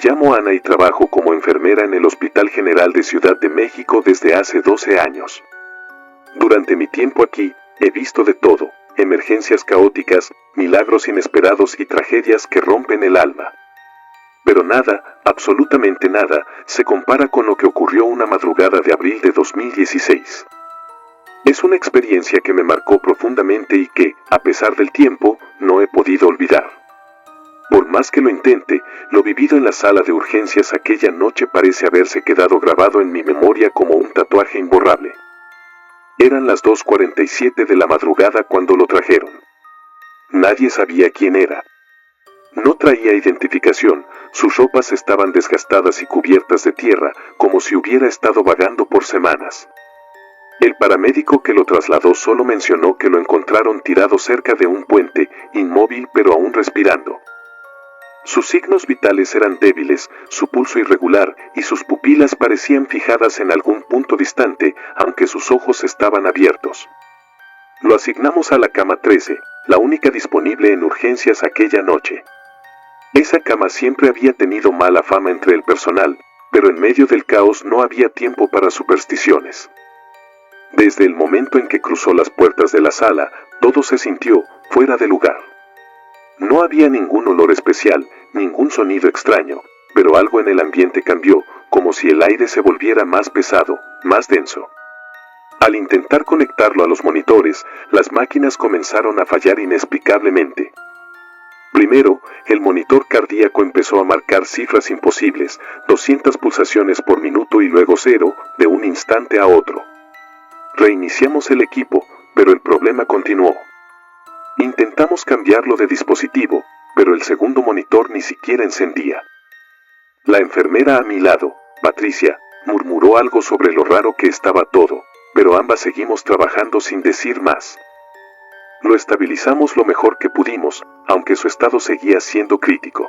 llamo Ana y trabajo como enfermera en el Hospital General de Ciudad de México desde hace 12 años. Durante mi tiempo aquí, he visto de todo, emergencias caóticas, milagros inesperados y tragedias que rompen el alma. Pero nada, absolutamente nada, se compara con lo que ocurrió una madrugada de abril de 2016. Es una experiencia que me marcó profundamente y que, a pesar del tiempo, no he podido olvidar. Por más que lo intente, lo vivido en la sala de urgencias aquella noche parece haberse quedado grabado en mi memoria como un tatuaje imborrable. Eran las 2:47 de la madrugada cuando lo trajeron. Nadie sabía quién era. No traía identificación, sus ropas estaban desgastadas y cubiertas de tierra, como si hubiera estado vagando por semanas. El paramédico que lo trasladó solo mencionó que lo encontraron tirado cerca de un puente, inmóvil pero aún respirando. Sus signos vitales eran débiles, su pulso irregular y sus pupilas parecían fijadas en algún punto distante, aunque sus ojos estaban abiertos. Lo asignamos a la cama 13, la única disponible en urgencias aquella noche. Esa cama siempre había tenido mala fama entre el personal, pero en medio del caos no había tiempo para supersticiones. Desde el momento en que cruzó las puertas de la sala, todo se sintió fuera de lugar. No había ningún olor especial, ningún sonido extraño, pero algo en el ambiente cambió, como si el aire se volviera más pesado, más denso. Al intentar conectarlo a los monitores, las máquinas comenzaron a fallar inexplicablemente. Primero, el monitor cardíaco empezó a marcar cifras imposibles, 200 pulsaciones por minuto y luego 0, de un instante a otro. Reiniciamos el equipo, pero el problema continuó. Intentamos cambiarlo de dispositivo, pero el segundo monitor ni siquiera encendía. La enfermera a mi lado, Patricia, murmuró algo sobre lo raro que estaba todo, pero ambas seguimos trabajando sin decir más. Lo estabilizamos lo mejor que pudimos, aunque su estado seguía siendo crítico.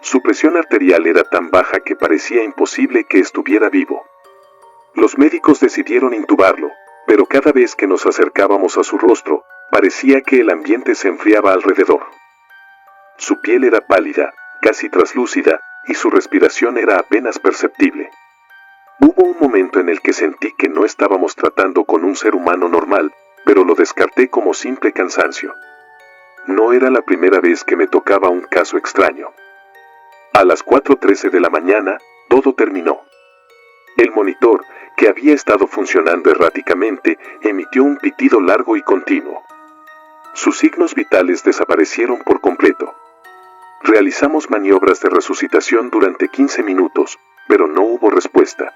Su presión arterial era tan baja que parecía imposible que estuviera vivo. Los médicos decidieron intubarlo, pero cada vez que nos acercábamos a su rostro, parecía que el ambiente se enfriaba alrededor. Su piel era pálida, casi traslúcida, y su respiración era apenas perceptible. Hubo un momento en el que sentí que no estábamos tratando con un ser humano normal, pero lo descarté como simple cansancio. No era la primera vez que me tocaba un caso extraño. A las 4:13 de la mañana, todo terminó. El monitor, que había estado funcionando erráticamente, emitió un pitido largo y continuo. Sus signos vitales desaparecieron por completo. Realizamos maniobras de resucitación durante 15 minutos, pero no hubo respuesta.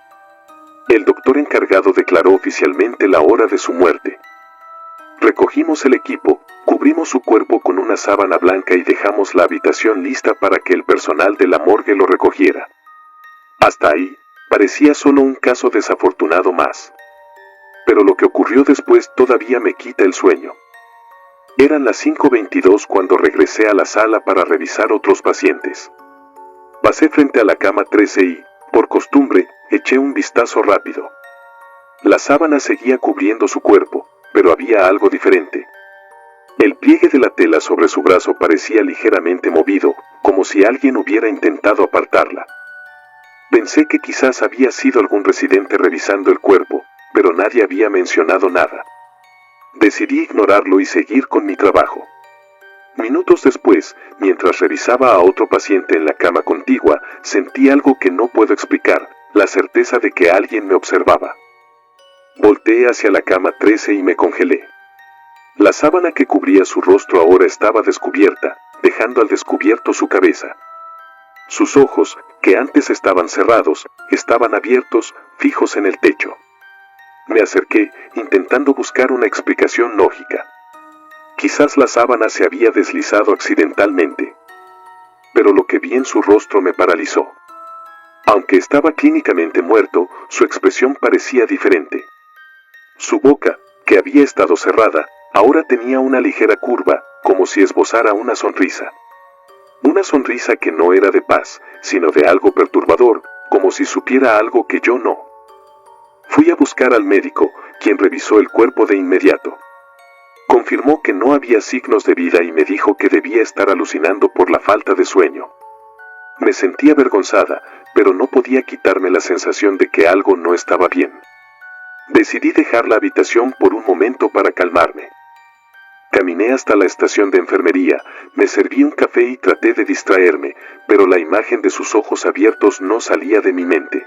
El doctor encargado declaró oficialmente la hora de su muerte. Recogimos el equipo, cubrimos su cuerpo con una sábana blanca y dejamos la habitación lista para que el personal de la morgue lo recogiera. Hasta ahí, parecía solo un caso desafortunado más. Pero lo que ocurrió después todavía me quita el sueño. Eran las 5:22 cuando regresé a la sala para revisar otros pacientes. Pasé frente a la cama 13 y, por costumbre, eché un vistazo rápido. La sábana seguía cubriendo su cuerpo, pero había algo diferente. El pliegue de la tela sobre su brazo parecía ligeramente movido, como si alguien hubiera intentado apartarla. Pensé que quizás había sido algún residente revisando el cuerpo, pero nadie había mencionado nada. Decidí ignorarlo y seguir con mi trabajo. Minutos después, mientras revisaba a otro paciente en la cama contigua, sentí algo que no puedo explicar, la certeza de que alguien me observaba. Volteé hacia la cama 13 y me congelé. La sábana que cubría su rostro ahora estaba descubierta, dejando al descubierto su cabeza. Sus ojos, que antes estaban cerrados, estaban abiertos, fijos en el techo. Me acerqué, intentando buscar una explicación lógica. Quizás la sábana se había deslizado accidentalmente. Pero lo que vi en su rostro me paralizó. Aunque estaba clínicamente muerto, su expresión parecía diferente. Su boca, que había estado cerrada, ahora tenía una ligera curva, como si esbozara una sonrisa. Una sonrisa que no era de paz, sino de algo perturbador, como si supiera algo que yo no. Fui a buscar al médico, quien revisó el cuerpo de inmediato. Confirmó que no había signos de vida y me dijo que debía estar alucinando por la falta de sueño. Me sentía avergonzada, pero no podía quitarme la sensación de que algo no estaba bien. Decidí dejar la habitación por un momento para calmarme. Caminé hasta la estación de enfermería, me serví un café y traté de distraerme, pero la imagen de sus ojos abiertos no salía de mi mente.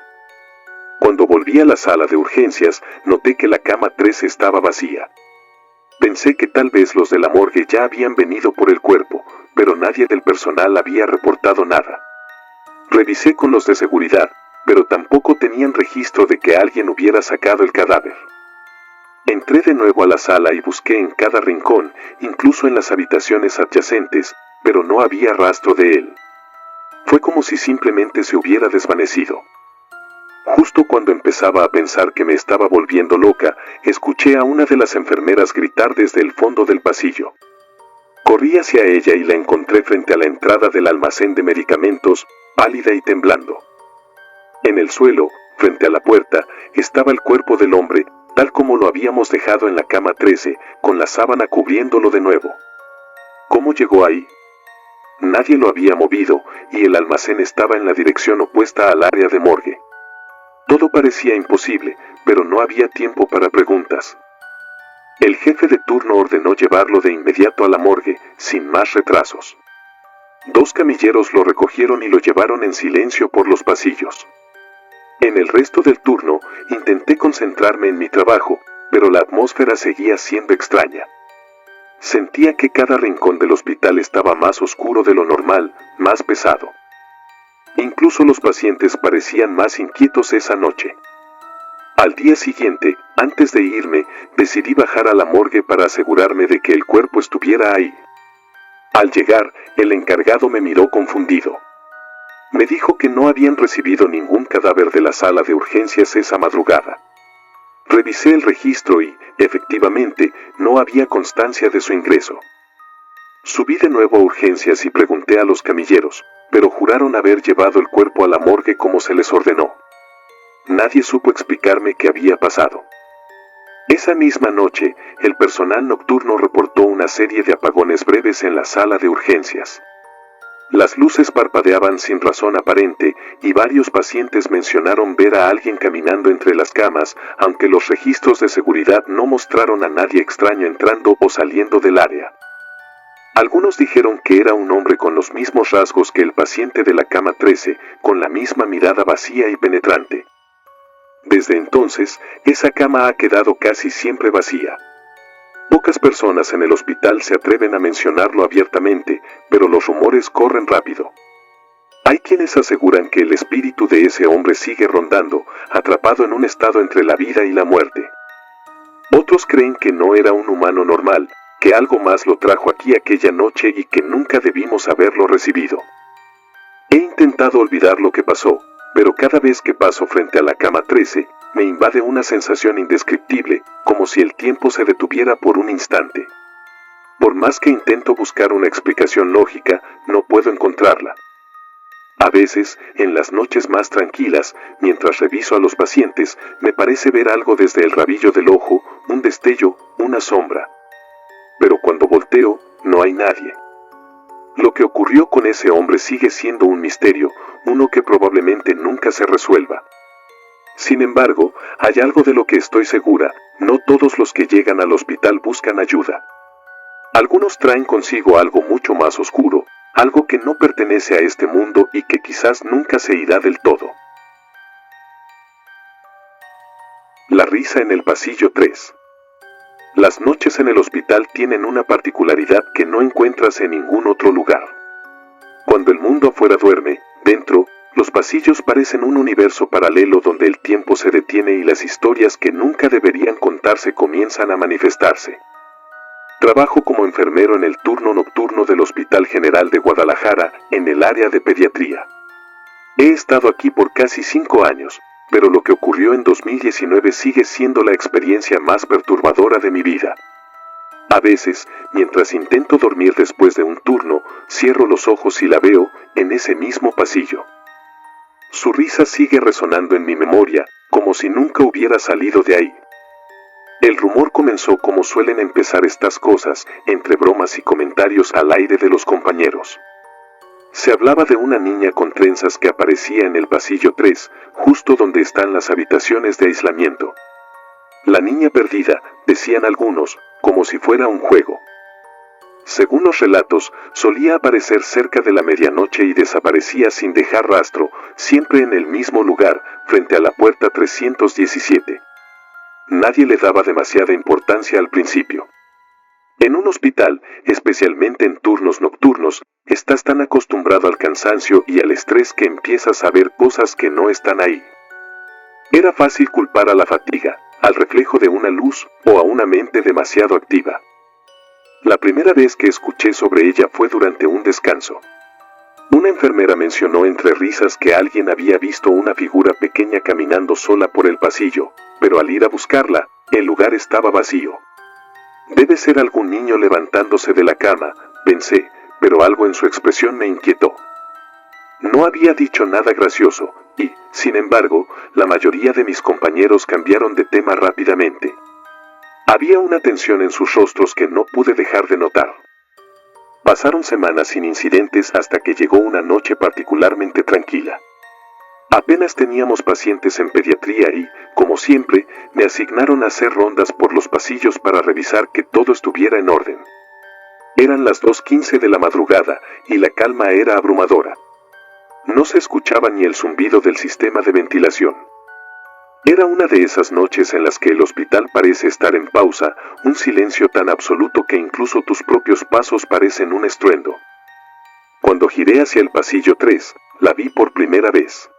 Cuando volví a la sala de urgencias, noté que la cama 13 estaba vacía. Pensé que tal vez los de la morgue ya habían venido por el cuerpo, pero nadie del personal había reportado nada. Revisé con los de seguridad, pero tampoco tenían registro de que alguien hubiera sacado el cadáver. Entré de nuevo a la sala y busqué en cada rincón, incluso en las habitaciones adyacentes, pero no había rastro de él. Fue como si simplemente se hubiera desvanecido. Justo cuando empezaba a pensar que me estaba volviendo loca, escuché a una de las enfermeras gritar desde el fondo del pasillo. Corrí hacia ella y la encontré frente a la entrada del almacén de medicamentos, pálida y temblando. En el suelo, frente a la puerta, estaba el cuerpo del hombre, tal como lo habíamos dejado en la cama 13, con la sábana cubriéndolo de nuevo. ¿Cómo llegó ahí? Nadie lo había movido, y el almacén estaba en la dirección opuesta al área de morgue. Todo parecía imposible, pero no había tiempo para preguntas. El jefe de turno ordenó llevarlo de inmediato a la morgue, sin más retrasos. 2 camilleros lo recogieron y lo llevaron en silencio por los pasillos. En el resto del turno, intenté concentrarme en mi trabajo, pero la atmósfera seguía siendo extraña. Sentía que cada rincón del hospital estaba más oscuro de lo normal, más pesado. Incluso los pacientes parecían más inquietos esa noche. Al día siguiente, antes de irme, decidí bajar a la morgue para asegurarme de que el cuerpo estuviera ahí. Al llegar, el encargado me miró confundido. Me dijo que no habían recibido ningún cadáver de la sala de urgencias esa madrugada. Revisé el registro y, efectivamente, no había constancia de su ingreso. Subí de nuevo a urgencias y pregunté a los camilleros, pero juraron haber llevado el cuerpo a la morgue como se les ordenó. Nadie supo explicarme qué había pasado. Esa misma noche, el personal nocturno reportó una serie de apagones breves en la sala de urgencias. Las luces parpadeaban sin razón aparente y varios pacientes mencionaron ver a alguien caminando entre las camas, aunque los registros de seguridad no mostraron a nadie extraño entrando o saliendo del área. Algunos dijeron que era un hombre con los mismos rasgos que el paciente de la cama 13, con la misma mirada vacía y penetrante. Desde entonces, esa cama ha quedado casi siempre vacía. Pocas personas en el hospital se atreven a mencionarlo abiertamente, pero los rumores corren rápido. Hay quienes aseguran que el espíritu de ese hombre sigue rondando, atrapado en un estado entre la vida y la muerte. Otros creen que no era un humano normal, que algo más lo trajo aquí aquella noche y que nunca debimos haberlo recibido. He intentado olvidar lo que pasó, pero cada vez que paso frente a la cama 13, me invade una sensación indescriptible, como si el tiempo se detuviera por un instante. Por más que intento buscar una explicación lógica, no puedo encontrarla. A veces, en las noches más tranquilas, mientras reviso a los pacientes, me parece ver algo desde el rabillo del ojo, un destello, una sombra. Pero cuando volteo, no hay nadie. Lo que ocurrió con ese hombre sigue siendo un misterio, uno que probablemente nunca se resuelva. Sin embargo, hay algo de lo que estoy segura, no todos los que llegan al hospital buscan ayuda. Algunos traen consigo algo mucho más oscuro, algo que no pertenece a este mundo y que quizás nunca se irá del todo. La risa en el pasillo 3. Las noches en el hospital tienen una particularidad que no encuentras en ningún otro lugar. Cuando el mundo afuera duerme, dentro, los pasillos parecen un universo paralelo donde el tiempo se detiene y las historias que nunca deberían contarse comienzan a manifestarse. Trabajo como enfermero en el turno nocturno del Hospital General de Guadalajara, en el área de pediatría. He estado aquí por casi 5 años, pero lo que ocurrió en 2019 sigue siendo la experiencia más perturbadora de mi vida. A veces, mientras intento dormir después de un turno, cierro los ojos y la veo, en ese mismo pasillo. Su risa sigue resonando en mi memoria, como si nunca hubiera salido de ahí. El rumor comenzó como suelen empezar estas cosas, entre bromas y comentarios al aire de los compañeros. Se hablaba de una niña con trenzas que aparecía en el pasillo 3, justo donde están las habitaciones de aislamiento. La niña perdida, decían algunos, como si fuera un juego. Según los relatos, solía aparecer cerca de la medianoche y desaparecía sin dejar rastro, siempre en el mismo lugar, frente a la puerta 317. Nadie le daba demasiada importancia al principio. En un hospital, especialmente en turnos nocturnos, estás tan acostumbrado al cansancio y al estrés que empiezas a ver cosas que no están ahí. Era fácil culpar a la fatiga, al reflejo de una luz o a una mente demasiado activa. La primera vez que escuché sobre ella fue durante un descanso. Una enfermera mencionó entre risas que alguien había visto una figura pequeña caminando sola por el pasillo, pero al ir a buscarla, el lugar estaba vacío. Debe ser algún niño levantándose de la cama, pensé, pero algo en su expresión me inquietó. No había dicho nada gracioso, y, sin embargo, la mayoría de mis compañeros cambiaron de tema rápidamente. Había una tensión en sus rostros que no pude dejar de notar. Pasaron semanas sin incidentes hasta que llegó una noche particularmente tranquila. Apenas teníamos pacientes en pediatría y, como siempre, me asignaron a hacer rondas por los pasillos para revisar que todo estuviera en orden. Eran las 2:15 de la madrugada y la calma era abrumadora. No se escuchaba ni el zumbido del sistema de ventilación. Era una de esas noches en las que el hospital parece estar en pausa, un silencio tan absoluto que incluso tus propios pasos parecen un estruendo. Cuando giré hacia el pasillo 3, la vi por primera vez.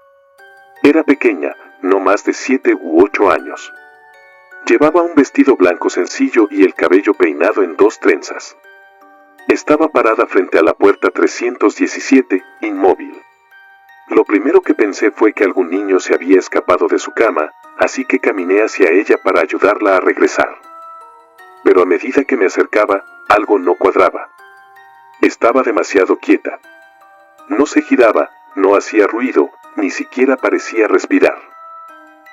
Era pequeña, no más de 7 u 8 años. Llevaba un vestido blanco sencillo y el cabello peinado en 2 trenzas. Estaba parada frente a la puerta 317, inmóvil. Lo primero que pensé fue que algún niño se había escapado de su cama, así que caminé hacia ella para ayudarla a regresar. Pero a medida que me acercaba, algo no cuadraba. Estaba demasiado quieta. No se giraba, no hacía ruido, ni siquiera parecía respirar.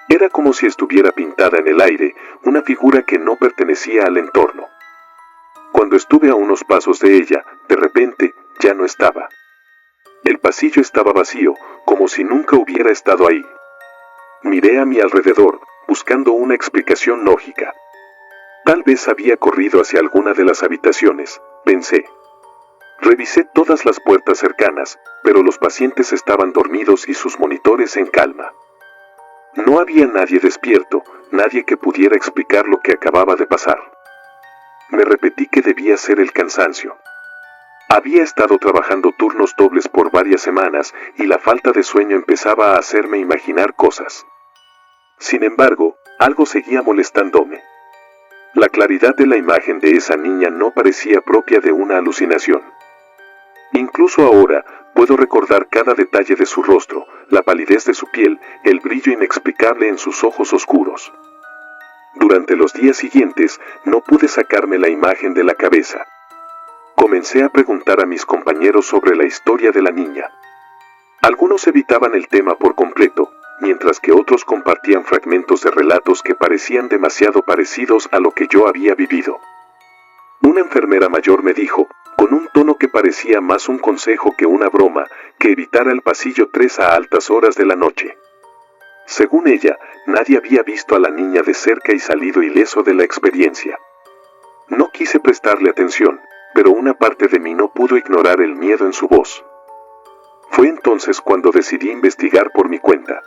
Era como si estuviera pintada en el aire, una figura que no pertenecía al entorno. Cuando estuve a unos pasos de ella, de repente, ya no estaba. El pasillo estaba vacío, como si nunca hubiera estado ahí. Miré a mi alrededor, buscando una explicación lógica. Tal vez había corrido hacia alguna de las habitaciones, pensé. Revisé todas las puertas cercanas, pero los pacientes estaban dormidos y sus monitores en calma. No había nadie despierto, nadie que pudiera explicar lo que acababa de pasar. Me repetí que debía ser el cansancio. Había estado trabajando turnos dobles por varias semanas y la falta de sueño empezaba a hacerme imaginar cosas. Sin embargo, algo seguía molestándome. La claridad de la imagen de esa niña no parecía propia de una alucinación. Incluso ahora, puedo recordar cada detalle de su rostro, la palidez de su piel, el brillo inexplicable en sus ojos oscuros. Durante los días siguientes, no pude sacarme la imagen de la cabeza. Comencé a preguntar a mis compañeros sobre la historia de la niña. Algunos evitaban el tema por completo, mientras que otros compartían fragmentos de relatos que parecían demasiado parecidos a lo que yo había vivido. Una enfermera mayor me dijo, con un tono que parecía más un consejo que una broma, que evitara el pasillo 3 a altas horas de la noche. Según ella, nadie había visto a la niña de cerca y salido ileso de la experiencia. No quise prestarle atención, pero una parte de mí no pudo ignorar el miedo en su voz. Fue entonces cuando decidí investigar por mi cuenta.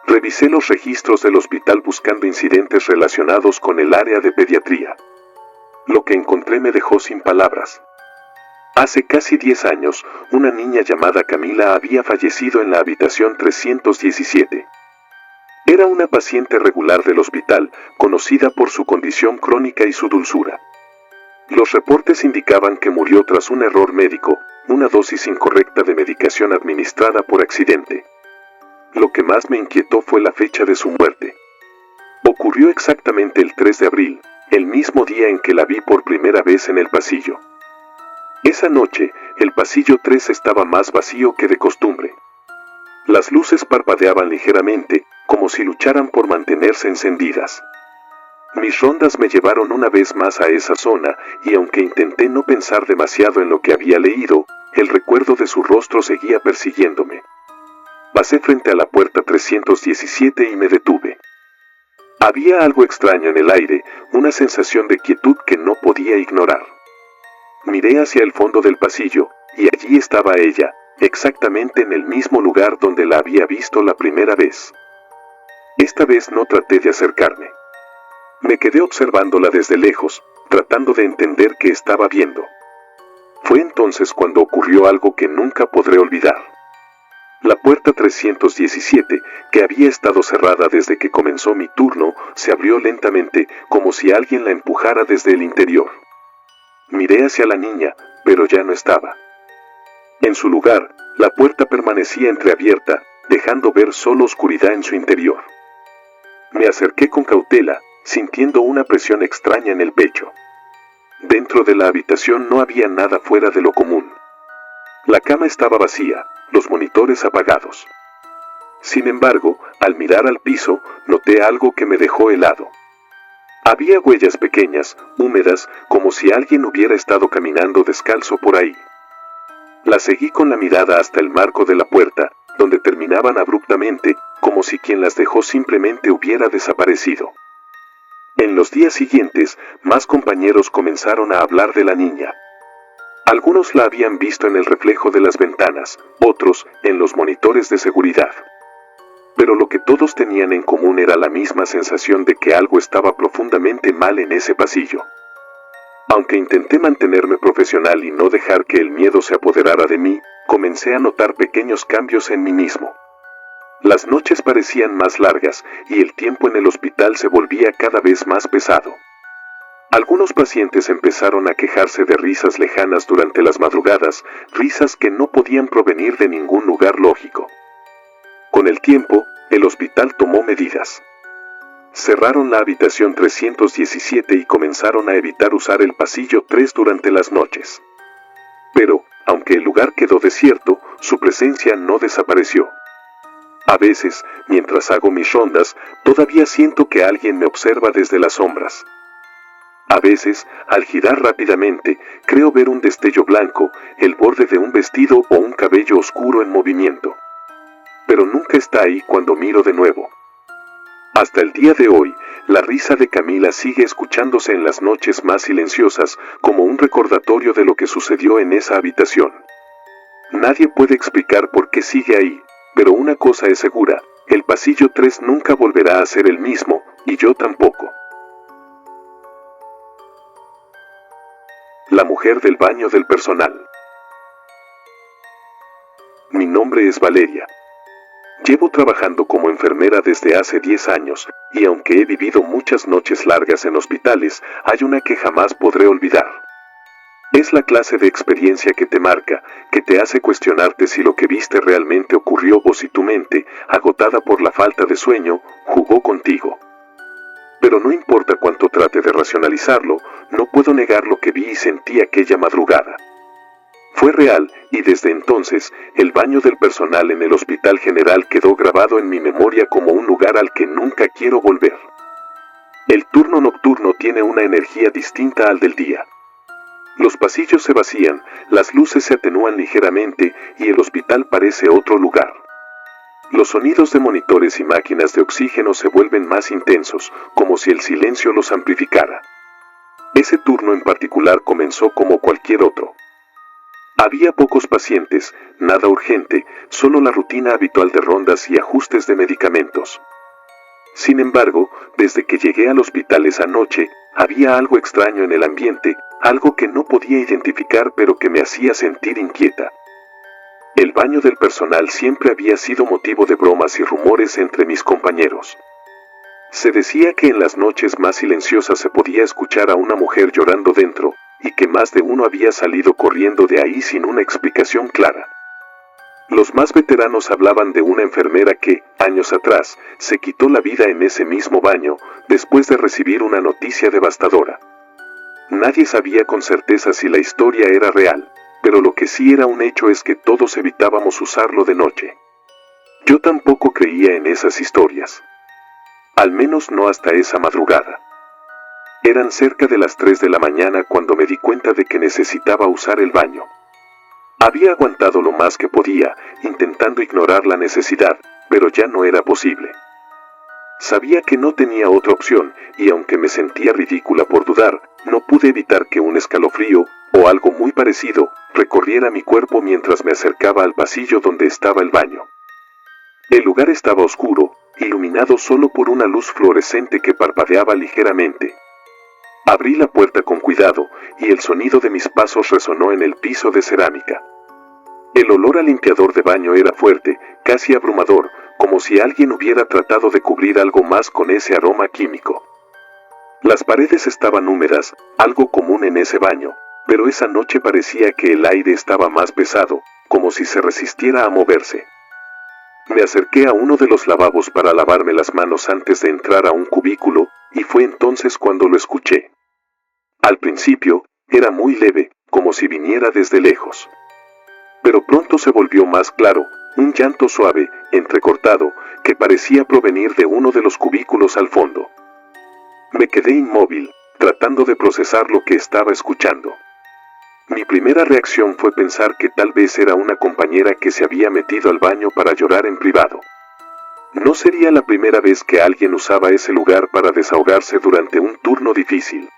Revisé los registros del hospital buscando incidentes relacionados con el área de pediatría. Lo que encontré me dejó sin palabras. Hace casi 10 años, una niña llamada Camila había fallecido en la habitación 317. Era una paciente regular del hospital, conocida por su condición crónica y su dulzura. Los reportes indicaban que murió tras un error médico, una dosis incorrecta de medicación administrada por accidente. Lo que más me inquietó fue la fecha de su muerte. Ocurrió exactamente el 3 de abril, el mismo día en que la vi por primera vez en el pasillo. Esa noche, el pasillo 3 estaba más vacío que de costumbre. Las luces parpadeaban ligeramente, como si lucharan por mantenerse encendidas. Mis rondas me llevaron una vez más a esa zona, y aunque intenté no pensar demasiado en lo que había leído, el recuerdo de su rostro seguía persiguiéndome. Pasé frente a la puerta 317 y me detuve. Había algo extraño en el aire, una sensación de quietud que no podía ignorar. Miré hacia el fondo del pasillo, y allí estaba ella, exactamente en el mismo lugar donde la había visto la primera vez. Esta vez no traté de acercarme. Me quedé observándola desde lejos, tratando de entender qué estaba viendo. Fue entonces cuando ocurrió algo que nunca podré olvidar. La puerta 317, que había estado cerrada desde que comenzó mi turno, se abrió lentamente, como si alguien la empujara desde el interior. Miré hacia la niña, pero ya no estaba. En su lugar, la puerta permanecía entreabierta, dejando ver solo oscuridad en su interior. Me acerqué con cautela, sintiendo una presión extraña en el pecho. Dentro de la habitación no había nada fuera de lo común. La cama estaba vacía, los monitores apagados. Sin embargo, al mirar al piso, noté algo que me dejó helado. Había huellas pequeñas, húmedas, como si alguien hubiera estado caminando descalzo por ahí. La seguí con la mirada hasta el marco de la puerta, donde terminaban abruptamente, como si quien las dejó simplemente hubiera desaparecido. En los días siguientes, más compañeros comenzaron a hablar de la niña. Algunos la habían visto en el reflejo de las ventanas, otros en los monitores de seguridad. Pero lo que todos tenían en común era la misma sensación de que algo estaba profundamente mal en ese pasillo. Aunque intenté mantenerme profesional y no dejar que el miedo se apoderara de mí, comencé a notar pequeños cambios en mí mismo. Las noches parecían más largas y el tiempo en el hospital se volvía cada vez más pesado. Algunos pacientes empezaron a quejarse de risas lejanas durante las madrugadas, risas que no podían provenir de ningún lugar lógico. Con el tiempo, el hospital tomó medidas. Cerraron la habitación 317 y comenzaron a evitar usar el pasillo 3 durante las noches. Pero, aunque el lugar quedó desierto, su presencia no desapareció. A veces, mientras hago mis rondas, todavía siento que alguien me observa desde las sombras. A veces, al girar rápidamente, creo ver un destello blanco, el borde de un vestido o un cabello oscuro en movimiento. Pero nunca está ahí cuando miro de nuevo. Hasta el día de hoy, la risa de Camila sigue escuchándose en las noches más silenciosas, como un recordatorio de lo que sucedió en esa habitación. Nadie puede explicar por qué sigue ahí, pero una cosa es segura, el pasillo 3 nunca volverá a ser el mismo, y yo tampoco. La mujer del baño del personal. Mi nombre es Valeria. Llevo trabajando como enfermera desde hace 10 años, y aunque he vivido muchas noches largas en hospitales, hay una que jamás podré olvidar. Es la clase de experiencia que te marca, que te hace cuestionarte si lo que viste realmente ocurrió o si tu mente, agotada por la falta de sueño, jugó contigo. Pero no importa cuánto trate de racionalizarlo, no puedo negar lo que vi y sentí aquella madrugada. Fue real, y desde entonces, el baño del personal en el Hospital General quedó grabado en mi memoria como un lugar al que nunca quiero volver. El turno nocturno tiene una energía distinta al del día. Los pasillos se vacían, las luces se atenúan ligeramente y el hospital parece otro lugar. Los sonidos de monitores y máquinas de oxígeno se vuelven más intensos, como si el silencio los amplificara. Ese turno en particular comenzó como cualquier otro. Había pocos pacientes, nada urgente, solo la rutina habitual de rondas y ajustes de medicamentos. Sin embargo, desde que llegué al hospital esa noche, había algo extraño en el ambiente, algo que no podía identificar pero que me hacía sentir inquieta. El baño del personal siempre había sido motivo de bromas y rumores entre mis compañeros. Se decía que en las noches más silenciosas se podía escuchar a una mujer llorando dentro, y que más de uno había salido corriendo de ahí sin una explicación clara. Los más veteranos hablaban de una enfermera que, años atrás, se quitó la vida en ese mismo baño, después de recibir una noticia devastadora. Nadie sabía con certeza si la historia era real, pero lo que sí era un hecho es que todos evitábamos usarlo de noche. Yo tampoco creía en esas historias. Al menos no hasta esa madrugada. Eran cerca de las 3 de la mañana cuando me di cuenta de que necesitaba usar el baño. Había aguantado lo más que podía, intentando ignorar la necesidad, pero ya no era posible. Sabía que no tenía otra opción, y aunque me sentía ridícula por dudar, no pude evitar que un escalofrío, o algo muy parecido, recorriera mi cuerpo mientras me acercaba al pasillo donde estaba el baño. El lugar estaba oscuro, iluminado solo por una luz fluorescente que parpadeaba ligeramente. Abrí la puerta con cuidado, y el sonido de mis pasos resonó en el piso de cerámica. El olor a limpiador de baño era fuerte, casi abrumador, como si alguien hubiera tratado de cubrir algo más con ese aroma químico. Las paredes estaban húmedas, algo común en ese baño, pero esa noche parecía que el aire estaba más pesado, como si se resistiera a moverse. Me acerqué a uno de los lavabos para lavarme las manos antes de entrar a un cubículo, y fue entonces cuando lo escuché. Al principio, era muy leve, como si viniera desde lejos. Pero pronto se volvió más claro, un llanto suave, entrecortado, que parecía provenir de uno de los cubículos al fondo. Me quedé inmóvil, tratando de procesar lo que estaba escuchando. Mi primera reacción fue pensar que tal vez era una compañera que se había metido al baño para llorar en privado. No sería la primera vez que alguien usaba ese lugar para desahogarse durante un turno difícil.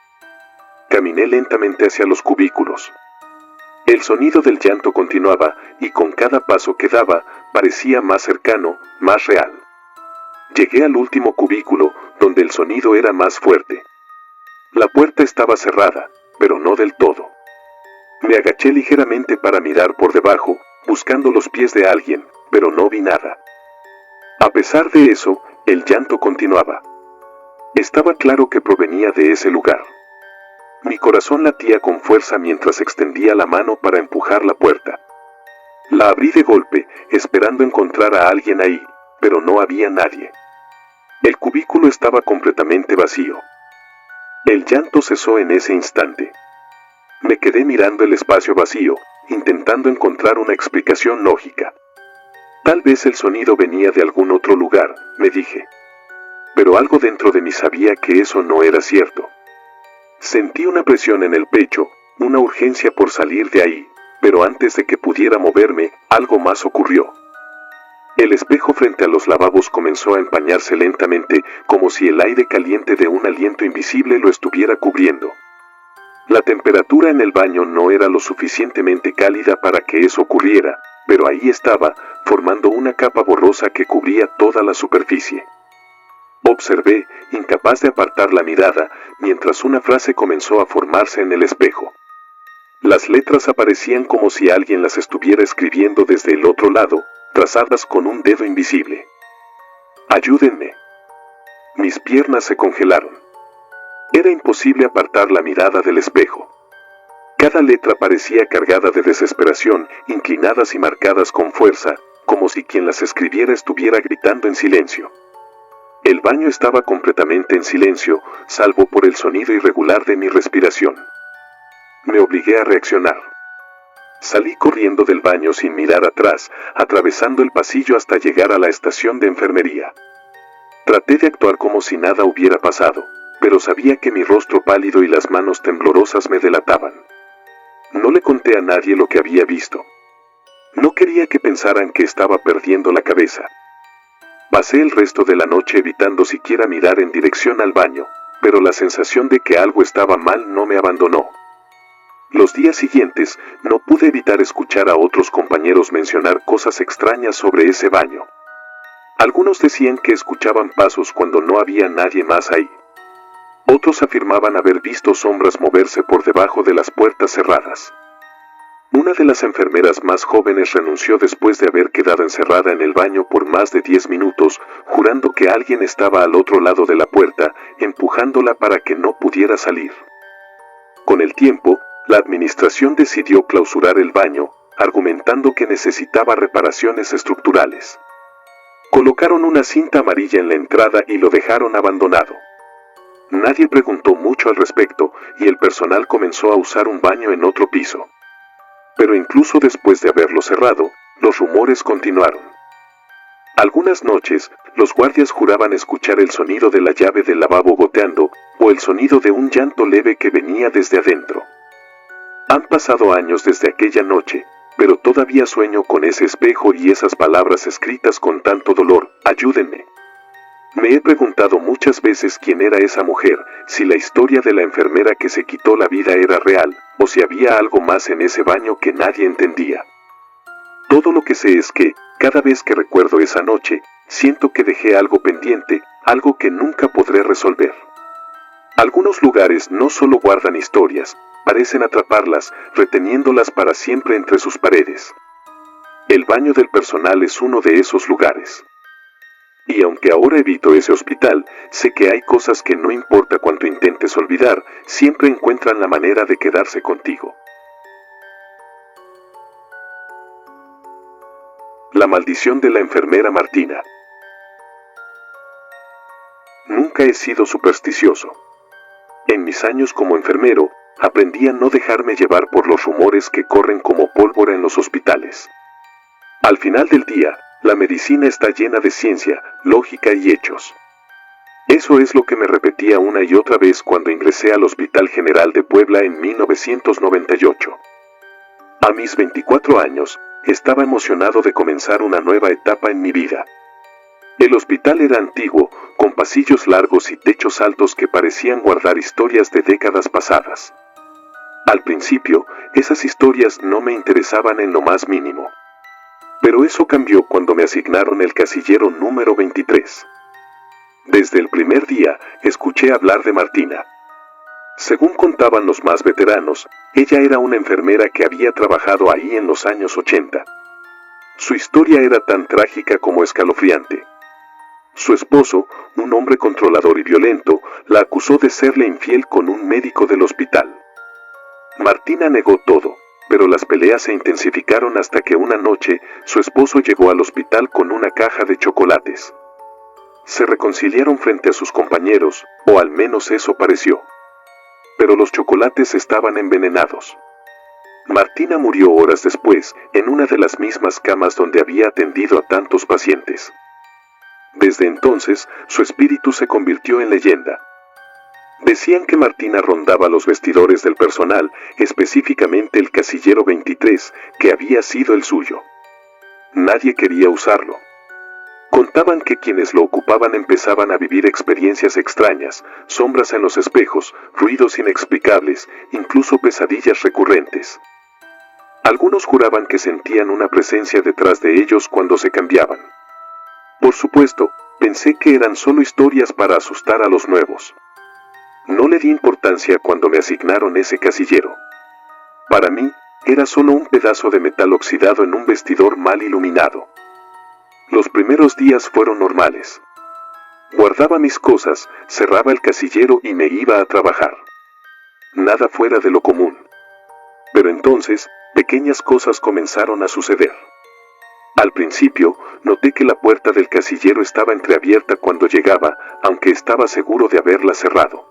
Caminé lentamente hacia los cubículos. El sonido del llanto continuaba, y con cada paso que daba, parecía más cercano, más real. Llegué al último cubículo, donde el sonido era más fuerte. La puerta estaba cerrada, pero no del todo. Me agaché ligeramente para mirar por debajo, buscando los pies de alguien, pero no vi nada. A pesar de eso, el llanto continuaba. Estaba claro que provenía de ese lugar. Mi corazón latía con fuerza mientras extendía la mano para empujar la puerta. La abrí de golpe, esperando encontrar a alguien ahí, pero no había nadie. El cubículo estaba completamente vacío. El llanto cesó en ese instante. Me quedé mirando el espacio vacío, intentando encontrar una explicación lógica. Tal vez el sonido venía de algún otro lugar, me dije. Pero algo dentro de mí sabía que eso no era cierto. Sentí una presión en el pecho, una urgencia por salir de ahí, pero antes de que pudiera moverme, algo más ocurrió. El espejo frente a los lavabos comenzó a empañarse lentamente, como si el aire caliente de un aliento invisible lo estuviera cubriendo. La temperatura en el baño no era lo suficientemente cálida para que eso ocurriera, pero ahí estaba, formando una capa borrosa que cubría toda la superficie. Observé, incapaz de apartar la mirada, mientras una frase comenzó a formarse en el espejo. Las letras aparecían como si alguien las estuviera escribiendo desde el otro lado, trazadas con un dedo invisible. Ayúdenme. Mis piernas se congelaron. Era imposible apartar la mirada del espejo. Cada letra parecía cargada de desesperación, inclinadas y marcadas con fuerza, como si quien las escribiera estuviera gritando en silencio. El baño estaba completamente en silencio, salvo por el sonido irregular de mi respiración. Me obligué a reaccionar. Salí corriendo del baño sin mirar atrás, atravesando el pasillo hasta llegar a la estación de enfermería. Traté de actuar como si nada hubiera pasado, pero sabía que mi rostro pálido y las manos temblorosas me delataban. No le conté a nadie lo que había visto. No quería que pensaran que estaba perdiendo la cabeza. Pasé el resto de la noche evitando siquiera mirar en dirección al baño, pero la sensación de que algo estaba mal no me abandonó. Los días siguientes, no pude evitar escuchar a otros compañeros mencionar cosas extrañas sobre ese baño. Algunos decían que escuchaban pasos cuando no había nadie más ahí. Otros afirmaban haber visto sombras moverse por debajo de las puertas cerradas. Una de las enfermeras más jóvenes renunció después de haber quedado encerrada en el baño por más de 10 minutos, jurando que alguien estaba al otro lado de la puerta, empujándola para que no pudiera salir. Con el tiempo, la administración decidió clausurar el baño, argumentando que necesitaba reparaciones estructurales. Colocaron una cinta amarilla en la entrada y lo dejaron abandonado. Nadie preguntó mucho al respecto, y el personal comenzó a usar un baño en otro piso. Pero incluso después de haberlo cerrado, los rumores continuaron. Algunas noches, los guardias juraban escuchar el sonido de la llave del lavabo goteando, o el sonido de un llanto leve que venía desde adentro. Han pasado años desde aquella noche, pero todavía sueño con ese espejo y esas palabras escritas con tanto dolor: ayúdenme. Me he preguntado muchas veces quién era esa mujer, si la historia de la enfermera que se quitó la vida era real, o si había algo más en ese baño que nadie entendía. Todo lo que sé es que, cada vez que recuerdo esa noche, siento que dejé algo pendiente, algo que nunca podré resolver. Algunos lugares no solo guardan historias, parecen atraparlas, reteniéndolas para siempre entre sus paredes. El baño del personal es uno de esos lugares. Y aunque ahora evito ese hospital, sé que hay cosas que no importa cuánto intentes olvidar, siempre encuentran la manera de quedarse contigo. La maldición de la enfermera Martina. Nunca he sido supersticioso. En mis años como enfermero, aprendí a no dejarme llevar por los rumores que corren como pólvora en los hospitales. Al final del día, la medicina está llena de ciencia, lógica y hechos. Eso es lo que me repetía una y otra vez cuando ingresé al Hospital General de Puebla en 1998. A mis 24 años, estaba emocionado de comenzar una nueva etapa en mi vida. El hospital era antiguo, con pasillos largos y techos altos que parecían guardar historias de décadas pasadas. Al principio, esas historias no me interesaban en lo más mínimo. Pero eso cambió cuando me asignaron el casillero número 23. Desde el primer día, escuché hablar de Martina. Según contaban los más veteranos, ella era una enfermera que había trabajado ahí en los años 80. Su historia era tan trágica como escalofriante. Su esposo, un hombre controlador y violento, la acusó de serle infiel con un médico del hospital. Martina negó todo, pero las peleas se intensificaron hasta que una noche, su esposo llegó al hospital con una caja de chocolates. Se reconciliaron frente a sus compañeros, o al menos eso pareció. Pero los chocolates estaban envenenados. Martina murió horas después, en una de las mismas camas donde había atendido a tantos pacientes. Desde entonces, su espíritu se convirtió en leyenda. Decían que Martina rondaba los vestidores del personal, específicamente el casillero 23, que había sido el suyo. Nadie quería usarlo. Contaban que quienes lo ocupaban empezaban a vivir experiencias extrañas, sombras en los espejos, ruidos inexplicables, incluso pesadillas recurrentes. Algunos juraban que sentían una presencia detrás de ellos cuando se cambiaban. Por supuesto, pensé que eran solo historias para asustar a los nuevos. No le di importancia cuando me asignaron ese casillero. Para mí, era solo un pedazo de metal oxidado en un vestidor mal iluminado. Los primeros días fueron normales. Guardaba mis cosas, cerraba el casillero y me iba a trabajar. Nada fuera de lo común. Pero entonces, pequeñas cosas comenzaron a suceder. Al principio, noté que la puerta del casillero estaba entreabierta cuando llegaba, aunque estaba seguro de haberla cerrado.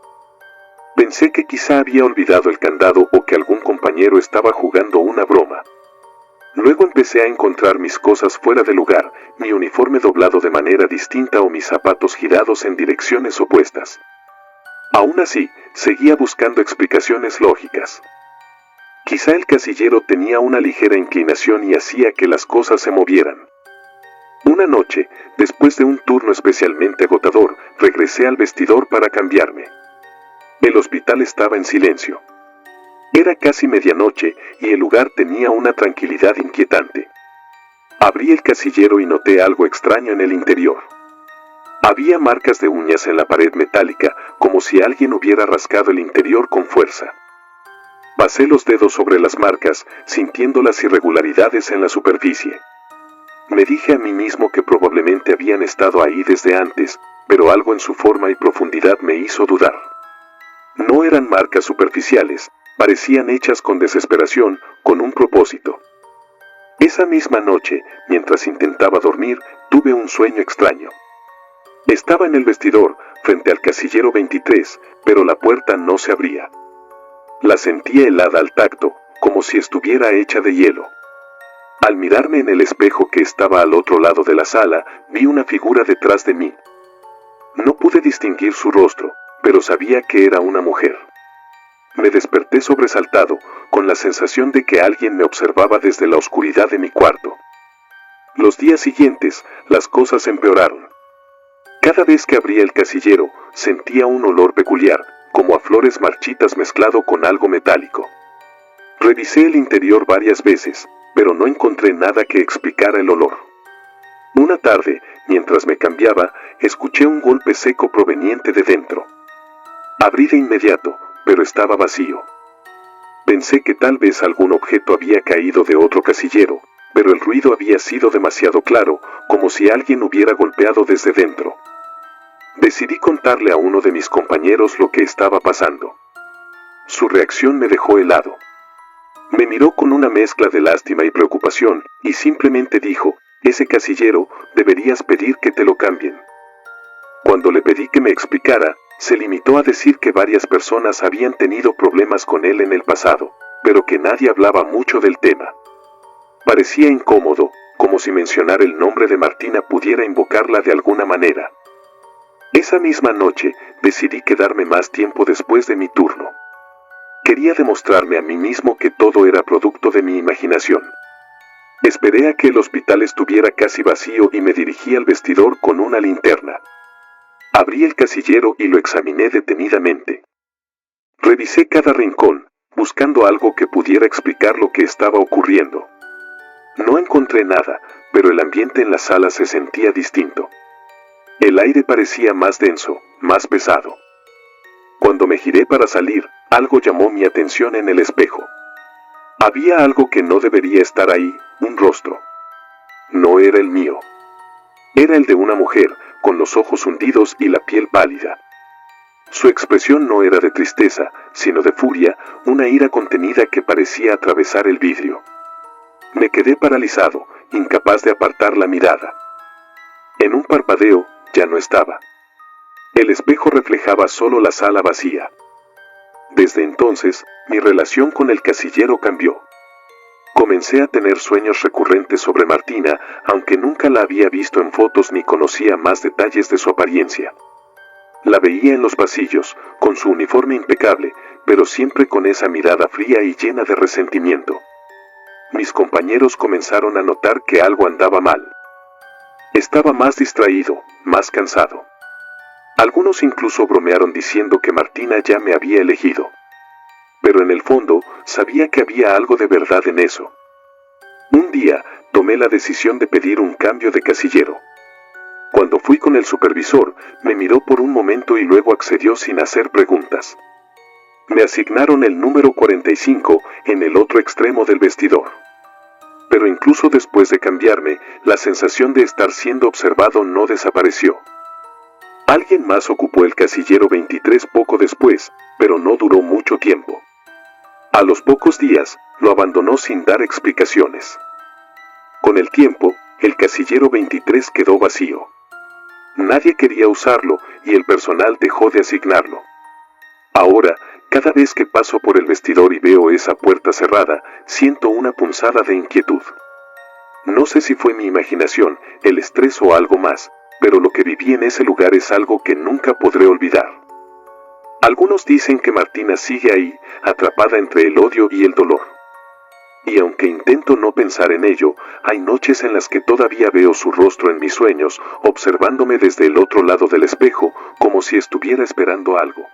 Pensé que quizá había olvidado el candado o que algún compañero estaba jugando una broma. Luego empecé a encontrar mis cosas fuera de lugar, mi uniforme doblado de manera distinta o mis zapatos girados en direcciones opuestas. Aún así, seguía buscando explicaciones lógicas. Quizá el casillero tenía una ligera inclinación y hacía que las cosas se movieran. Una noche, después de un turno especialmente agotador, regresé al vestidor para cambiarme. El hospital estaba en silencio. Era casi medianoche y el lugar tenía una tranquilidad inquietante. Abrí el casillero y noté algo extraño en el interior. Había marcas de uñas en la pared metálica, como si alguien hubiera rascado el interior con fuerza. Pasé los dedos sobre las marcas, sintiendo las irregularidades en la superficie. Me dije a mí mismo que probablemente habían estado ahí desde antes, pero algo en su forma y profundidad me hizo dudar. No eran marcas superficiales, parecían hechas con desesperación, con un propósito. Esa misma noche, mientras intentaba dormir, tuve un sueño extraño. Estaba en el vestidor, frente al casillero 23, pero la puerta no se abría. La sentía helada al tacto, como si estuviera hecha de hielo. Al mirarme en el espejo que estaba al otro lado de la sala, vi una figura detrás de mí. No pude distinguir su rostro, pero sabía que era una mujer. Me desperté sobresaltado, con la sensación de que alguien me observaba desde la oscuridad de mi cuarto. Los días siguientes, las cosas empeoraron. Cada vez que abría el casillero, sentía un olor peculiar, como a flores marchitas mezclado con algo metálico. Revisé el interior varias veces, pero no encontré nada que explicara el olor. Una tarde, mientras me cambiaba, escuché un golpe seco proveniente de dentro. Abrí de inmediato, pero estaba vacío. Pensé que tal vez algún objeto había caído de otro casillero, pero el ruido había sido demasiado claro, como si alguien hubiera golpeado desde dentro. Decidí contarle a uno de mis compañeros lo que estaba pasando. Su reacción me dejó helado. Me miró con una mezcla de lástima y preocupación, y simplemente dijo: «Ese casillero, deberías pedir que te lo cambien». Cuando le pedí que me explicara, se limitó a decir que varias personas habían tenido problemas con él en el pasado, pero que nadie hablaba mucho del tema. Parecía incómodo, como si mencionar el nombre de Martina pudiera invocarla de alguna manera. Esa misma noche, decidí quedarme más tiempo después de mi turno. Quería demostrarme a mí mismo que todo era producto de mi imaginación. Esperé a que el hospital estuviera casi vacío y me dirigí al vestidor con una linterna. Abrí el casillero y lo examiné detenidamente. Revisé cada rincón, buscando algo que pudiera explicar lo que estaba ocurriendo. No encontré nada, pero el ambiente en la sala se sentía distinto. El aire parecía más denso, más pesado. Cuando me giré para salir, algo llamó mi atención en el espejo. Había algo que no debería estar ahí, un rostro. No era el mío. Era el de una mujer, con los ojos hundidos y la piel pálida. Su expresión no era de tristeza, sino de furia, una ira contenida que parecía atravesar el vidrio. Me quedé paralizado, incapaz de apartar la mirada. En un parpadeo, ya no estaba. El espejo reflejaba solo la sala vacía. Desde entonces, mi relación con el casillero cambió. Comencé a tener sueños recurrentes sobre Martina, aunque nunca la había visto en fotos ni conocía más detalles de su apariencia. La veía en los pasillos, con su uniforme impecable, pero siempre con esa mirada fría y llena de resentimiento. Mis compañeros comenzaron a notar que algo andaba mal. Estaba más distraído, más cansado. Algunos incluso bromearon diciendo que Martina ya me había elegido. Pero en el fondo, sabía que había algo de verdad en eso. Un día, tomé la decisión de pedir un cambio de casillero. Cuando fui con el supervisor, me miró por un momento y luego accedió sin hacer preguntas. Me asignaron el número 45 en el otro extremo del vestidor. Pero incluso después de cambiarme, la sensación de estar siendo observado no desapareció. Alguien más ocupó el casillero 23 poco después, pero no duró mucho tiempo. A los pocos días, lo abandonó sin dar explicaciones. Con el tiempo, el casillero 23 quedó vacío. Nadie quería usarlo y el personal dejó de asignarlo. Ahora, cada vez que paso por el vestidor y veo esa puerta cerrada, siento una punzada de inquietud. No sé si fue mi imaginación, el estrés o algo más, pero lo que viví en ese lugar es algo que nunca podré olvidar. Algunos dicen que Martina sigue ahí, atrapada entre el odio y el dolor. Y aunque intento no pensar en ello, hay noches en las que todavía veo su rostro en mis sueños, observándome desde el otro lado del espejo, como si estuviera esperando algo.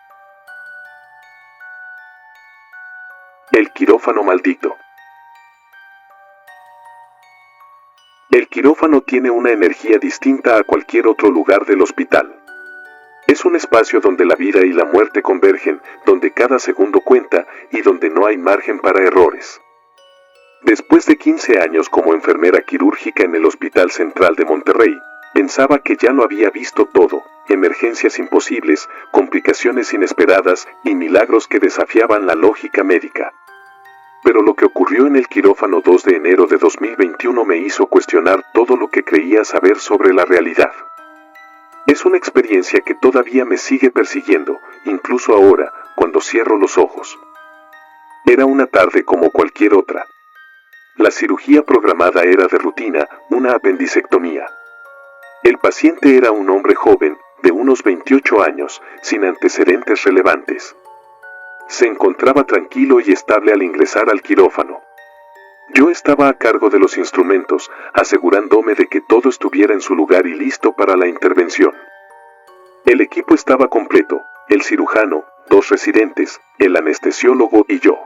El quirófano maldito. El quirófano tiene una energía distinta a cualquier otro lugar del hospital. Es un espacio donde la vida y la muerte convergen, donde cada segundo cuenta y donde no hay margen para errores. Después de 15 años como enfermera quirúrgica en el Hospital Central de Monterrey, pensaba que ya lo había visto todo, emergencias imposibles, complicaciones inesperadas y milagros que desafiaban la lógica médica. Pero lo que ocurrió en el quirófano 2 de enero de 2021 me hizo cuestionar todo lo que creía saber sobre la realidad. Es una experiencia que todavía me sigue persiguiendo, incluso ahora, cuando cierro los ojos. Era una tarde como cualquier otra. La cirugía programada era de rutina, una apendicectomía. El paciente era un hombre joven, de unos 28 años, sin antecedentes relevantes. se encontraba tranquilo y estable al ingresar al quirófano. Yo estaba a cargo de los instrumentos, asegurándome de que todo estuviera en su lugar y listo para la intervención. El equipo estaba completo, el cirujano, 2 residentes, el anestesiólogo y yo.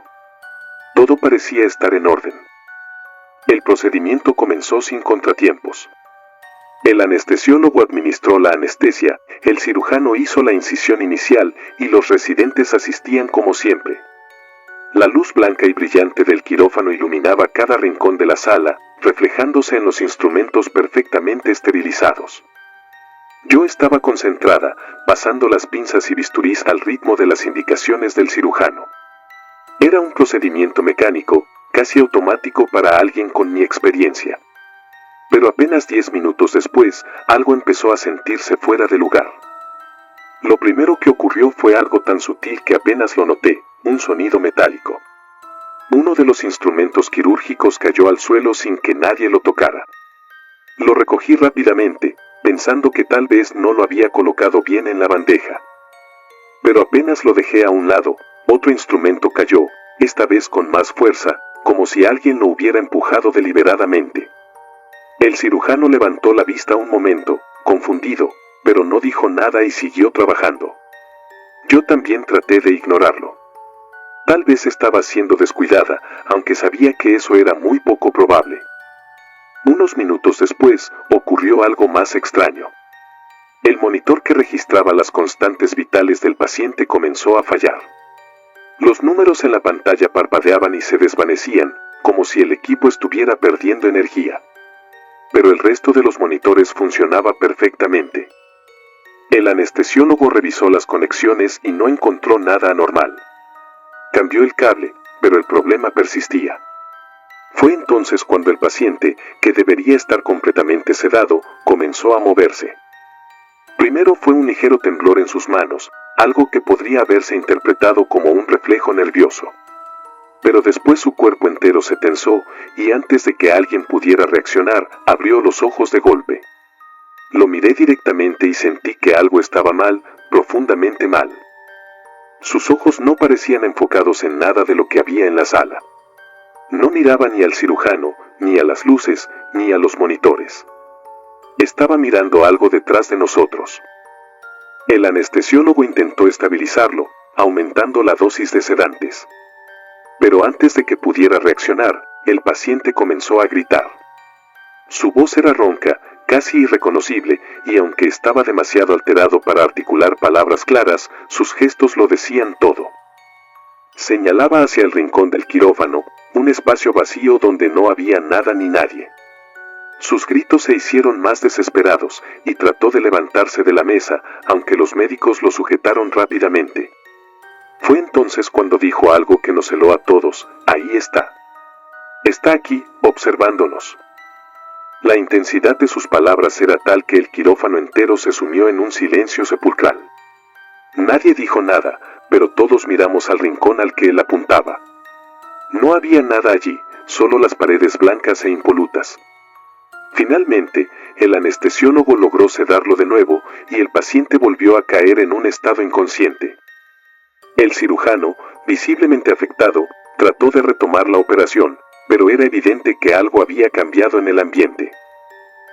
Todo parecía estar en orden. El procedimiento comenzó sin contratiempos. El anestesiólogo administró la anestesia, el cirujano hizo la incisión inicial y los residentes asistían como siempre. La luz blanca y brillante del quirófano iluminaba cada rincón de la sala, reflejándose en los instrumentos perfectamente esterilizados. Yo estaba concentrada, pasando las pinzas y bisturís al ritmo de las indicaciones del cirujano. Era un procedimiento mecánico, casi automático para alguien con mi experiencia. Pero apenas 10 minutos después, algo empezó a sentirse fuera de lugar. Lo primero que ocurrió fue algo tan sutil que apenas lo noté, un sonido metálico. Uno de los instrumentos quirúrgicos cayó al suelo sin que nadie lo tocara. Lo recogí rápidamente, pensando que tal vez no lo había colocado bien en la bandeja. Pero apenas lo dejé a un lado, otro instrumento cayó, esta vez con más fuerza, como si alguien lo hubiera empujado deliberadamente. El cirujano levantó la vista un momento, confundido, pero no dijo nada y siguió trabajando. Yo también traté de ignorarlo. Tal vez estaba siendo descuidada, aunque sabía que eso era muy poco probable. Unos minutos después, ocurrió algo más extraño. El monitor que registraba las constantes vitales del paciente comenzó a fallar. Los números en la pantalla parpadeaban y se desvanecían, como si el equipo estuviera perdiendo energía. Pero el resto de los monitores funcionaba perfectamente. El anestesiólogo revisó las conexiones y no encontró nada anormal. Cambió el cable, pero el problema persistía. Fue entonces cuando el paciente, que debería estar completamente sedado, comenzó a moverse. Primero fue un ligero temblor en sus manos, algo que podría haberse interpretado como un reflejo nervioso. Pero después su cuerpo entero se tensó, y antes de que alguien pudiera reaccionar, abrió los ojos de golpe. Lo miré directamente y sentí que algo estaba mal, profundamente mal. Sus ojos no parecían enfocados en nada de lo que había en la sala. No miraba ni al cirujano, ni a las luces, ni a los monitores. Estaba mirando algo detrás de nosotros. El anestesiólogo intentó estabilizarlo, aumentando la dosis de sedantes. Pero antes de que pudiera reaccionar, el paciente comenzó a gritar. Su voz era ronca, casi irreconocible, y aunque estaba demasiado alterado para articular palabras claras, sus gestos lo decían todo. Señalaba hacia el rincón del quirófano, un espacio vacío donde no había nada ni nadie. Sus gritos se hicieron más desesperados, y trató de levantarse de la mesa, aunque los médicos lo sujetaron rápidamente. Fue entonces cuando dijo algo que nos heló a todos: ahí está. Está aquí, observándonos. La intensidad de sus palabras era tal que el quirófano entero se sumió en un silencio sepulcral. Nadie dijo nada, pero todos miramos al rincón al que él apuntaba. No había nada allí, solo las paredes blancas e impolutas. Finalmente, el anestesiólogo logró sedarlo de nuevo, y el paciente volvió a caer en un estado inconsciente. El cirujano, visiblemente afectado, trató de retomar la operación, pero era evidente que algo había cambiado en el ambiente.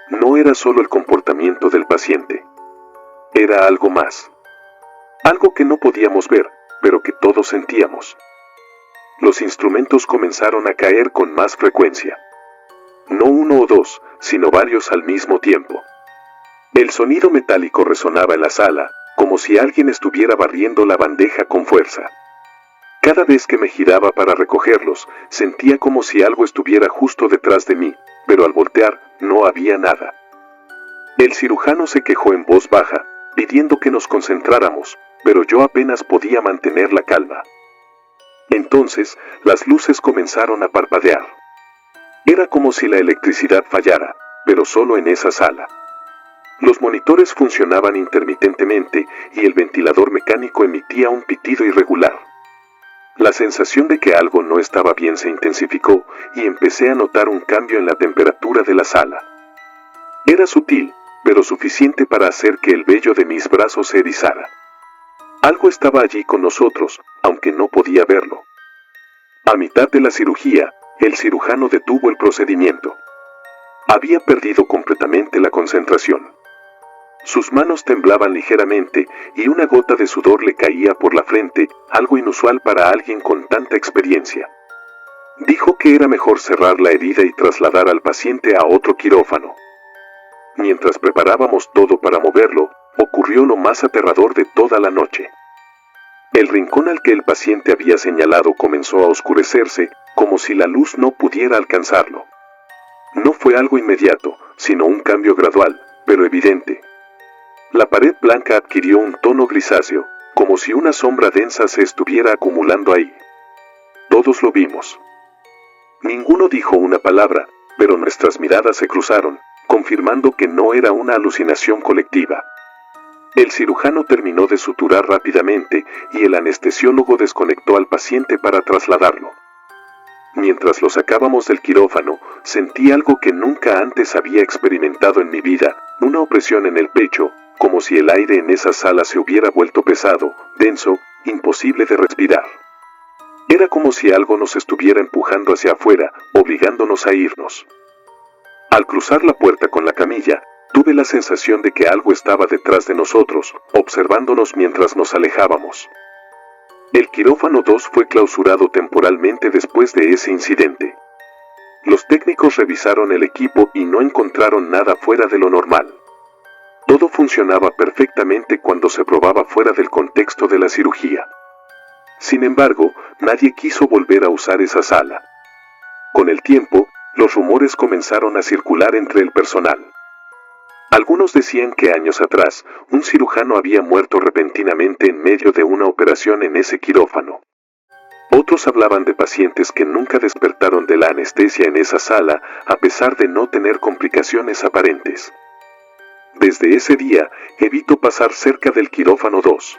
No era solo el comportamiento del paciente. Era algo más. Algo que no podíamos ver, pero que todos sentíamos. Los instrumentos comenzaron a caer con más frecuencia. No uno o dos, sino varios al mismo tiempo. El sonido metálico resonaba en la sala, como si alguien estuviera barriendo la bandeja con fuerza. Cada vez que me giraba para recogerlos, sentía como si algo estuviera justo detrás de mí, pero al voltear, no había nada. El cirujano se quejó en voz baja, pidiendo que nos concentráramos, pero yo apenas podía mantener la calma. Entonces, las luces comenzaron a parpadear. Era como si la electricidad fallara, pero solo en esa sala. Los monitores funcionaban intermitentemente y el ventilador mecánico emitía un pitido irregular. La sensación de que algo no estaba bien se intensificó y empecé a notar un cambio en la temperatura de la sala. Era sutil, pero suficiente para hacer que el vello de mis brazos se erizara. Algo estaba allí con nosotros, aunque no podía verlo. A mitad de la cirugía, el cirujano detuvo el procedimiento. Había perdido completamente la concentración. Sus manos temblaban ligeramente y una gota de sudor le caía por la frente, algo inusual para alguien con tanta experiencia. Dijo que era mejor cerrar la herida y trasladar al paciente a otro quirófano. Mientras preparábamos todo para moverlo, ocurrió lo más aterrador de toda la noche. El rincón al que el paciente había señalado comenzó a oscurecerse, como si la luz no pudiera alcanzarlo. No fue algo inmediato, sino un cambio gradual, pero evidente. La pared blanca adquirió un tono grisáceo, como si una sombra densa se estuviera acumulando ahí. Todos lo vimos. Ninguno dijo una palabra, pero nuestras miradas se cruzaron, confirmando que no era una alucinación colectiva. El cirujano terminó de suturar rápidamente y el anestesiólogo desconectó al paciente para trasladarlo. Mientras lo sacábamos del quirófano, sentí algo que nunca antes había experimentado en mi vida, una opresión en el pecho, como si el aire en esa sala se hubiera vuelto pesado, denso, imposible de respirar. Era como si algo nos estuviera empujando hacia afuera, obligándonos a irnos. Al cruzar la puerta con la camilla, tuve la sensación de que algo estaba detrás de nosotros, observándonos mientras nos alejábamos. El quirófano 2 fue clausurado temporalmente después de ese incidente. Los técnicos revisaron el equipo y no encontraron nada fuera de lo normal. Todo funcionaba perfectamente cuando se probaba fuera del contexto de la cirugía. Sin embargo, nadie quiso volver a usar esa sala. Con el tiempo, los rumores comenzaron a circular entre el personal. Algunos decían que años atrás, un cirujano había muerto repentinamente en medio de una operación en ese quirófano. Otros hablaban de pacientes que nunca despertaron de la anestesia en esa sala, a pesar de no tener complicaciones aparentes. Desde ese día, evito pasar cerca del quirófano 2.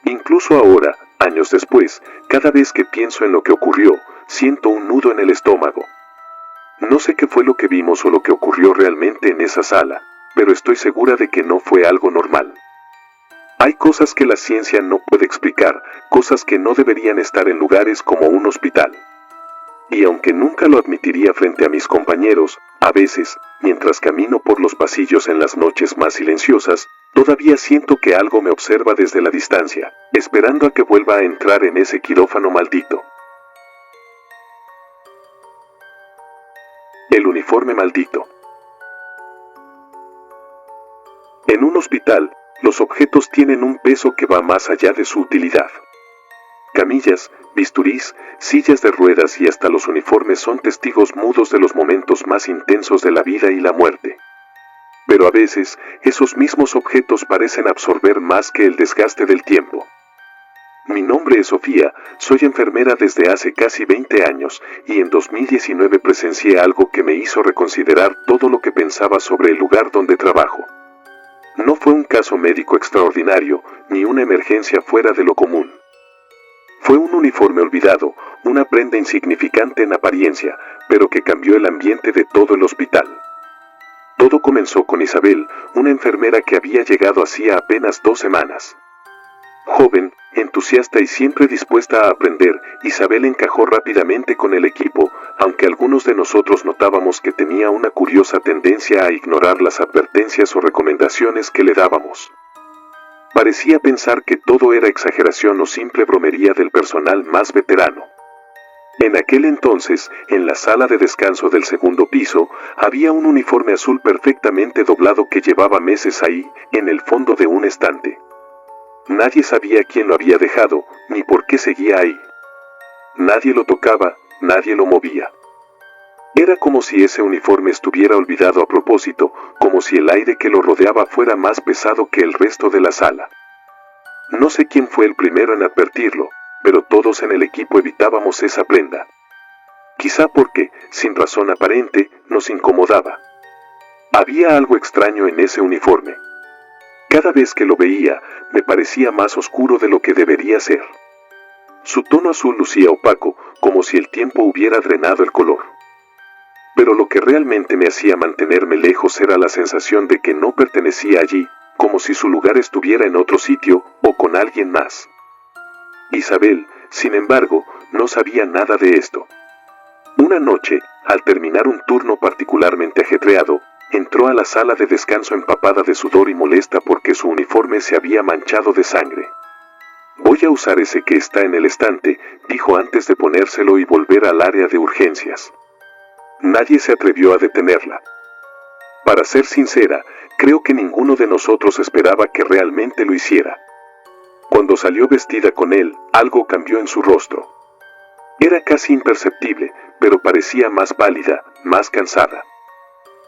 Incluso ahora, años después, cada vez que pienso en lo que ocurrió, siento un nudo en el estómago. No sé qué fue lo que vimos o lo que ocurrió realmente en esa sala, pero estoy segura de que no fue algo normal. Hay cosas que la ciencia no puede explicar, cosas que no deberían estar en lugares como un hospital. Y aunque nunca lo admitiría frente a mis compañeros, a veces, mientras camino por los pasillos en las noches más silenciosas, todavía siento que algo me observa desde la distancia, esperando a que vuelva a entrar en ese quirófano maldito. El uniforme maldito. En un hospital, los objetos tienen un peso que va más allá de su utilidad. Camillas, bisturís, sillas de ruedas y hasta los uniformes son testigos mudos de los momentos más intensos de la vida y la muerte. Pero a veces, esos mismos objetos parecen absorber más que el desgaste del tiempo. Mi nombre es Sofía, soy enfermera desde hace casi 20 años, y en 2019 presencié algo que me hizo reconsiderar todo lo que pensaba sobre el lugar donde trabajo. No fue un caso médico extraordinario, ni una emergencia fuera de lo común. Fue un uniforme olvidado, una prenda insignificante en apariencia, pero que cambió el ambiente de todo el hospital. Todo comenzó con Isabel, una enfermera que había llegado hacía apenas 2 semanas. Joven, entusiasta y siempre dispuesta a aprender, Isabel encajó rápidamente con el equipo, aunque algunos de nosotros notábamos que tenía una curiosa tendencia a ignorar las advertencias o recomendaciones que le dábamos. Parecía pensar que todo era exageración o simple bromería del personal más veterano. En aquel entonces, en la sala de descanso del segundo piso, había un uniforme azul perfectamente doblado que llevaba meses ahí, en el fondo de un estante. Nadie sabía quién lo había dejado, ni por qué seguía ahí. Nadie lo tocaba, nadie lo movía. Era como si ese uniforme estuviera olvidado a propósito, como si el aire que lo rodeaba fuera más pesado que el resto de la sala. No sé quién fue el primero en advertirlo, pero todos en el equipo evitábamos esa prenda. Quizá porque, sin razón aparente, nos incomodaba. Había algo extraño en ese uniforme. Cada vez que lo veía, me parecía más oscuro de lo que debería ser. Su tono azul lucía opaco, como si el tiempo hubiera drenado el color. Pero lo que realmente me hacía mantenerme lejos era la sensación de que no pertenecía allí, como si su lugar estuviera en otro sitio, o con alguien más. Isabel, sin embargo, no sabía nada de esto. Una noche, al terminar un turno particularmente ajetreado, entró a la sala de descanso empapada de sudor y molesta porque su uniforme se había manchado de sangre. «Voy a usar ese que está en el estante», dijo antes de ponérselo y volver al área de urgencias. Nadie se atrevió a detenerla. Para ser sincera, creo que ninguno de nosotros esperaba que realmente lo hiciera. Cuando salió vestida con él, algo cambió en su rostro. Era casi imperceptible, pero parecía más pálida, más cansada.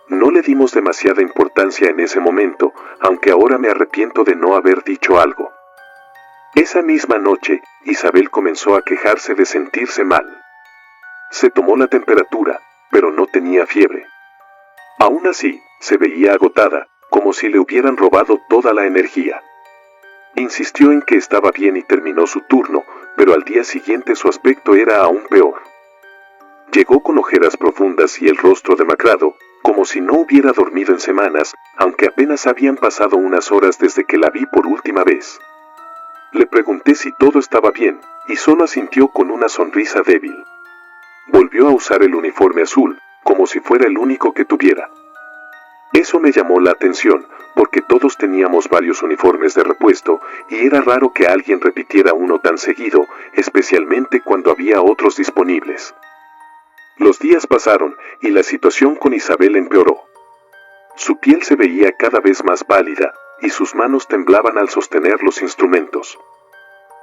No le dimos demasiada importancia en ese momento, aunque ahora me arrepiento de no haber dicho algo. Esa misma noche, Isabel comenzó a quejarse de sentirse mal. Se tomó la temperatura, pero no tenía fiebre. Aún así, se veía agotada, como si le hubieran robado toda la energía. Insistió en que estaba bien y terminó su turno, pero al día siguiente su aspecto era aún peor. Llegó con ojeras profundas y el rostro demacrado, como si no hubiera dormido en semanas, aunque apenas habían pasado unas horas desde que la vi por última vez. Le pregunté si todo estaba bien, y solo asintió con una sonrisa débil. Volvió a usar el uniforme azul, como si fuera el único que tuviera. Eso me llamó la atención, porque todos teníamos varios uniformes de repuesto, y era raro que alguien repitiera uno tan seguido, especialmente cuando había otros disponibles. Los días pasaron, y la situación con Isabel empeoró. Su piel se veía cada vez más pálida, y sus manos temblaban al sostener los instrumentos.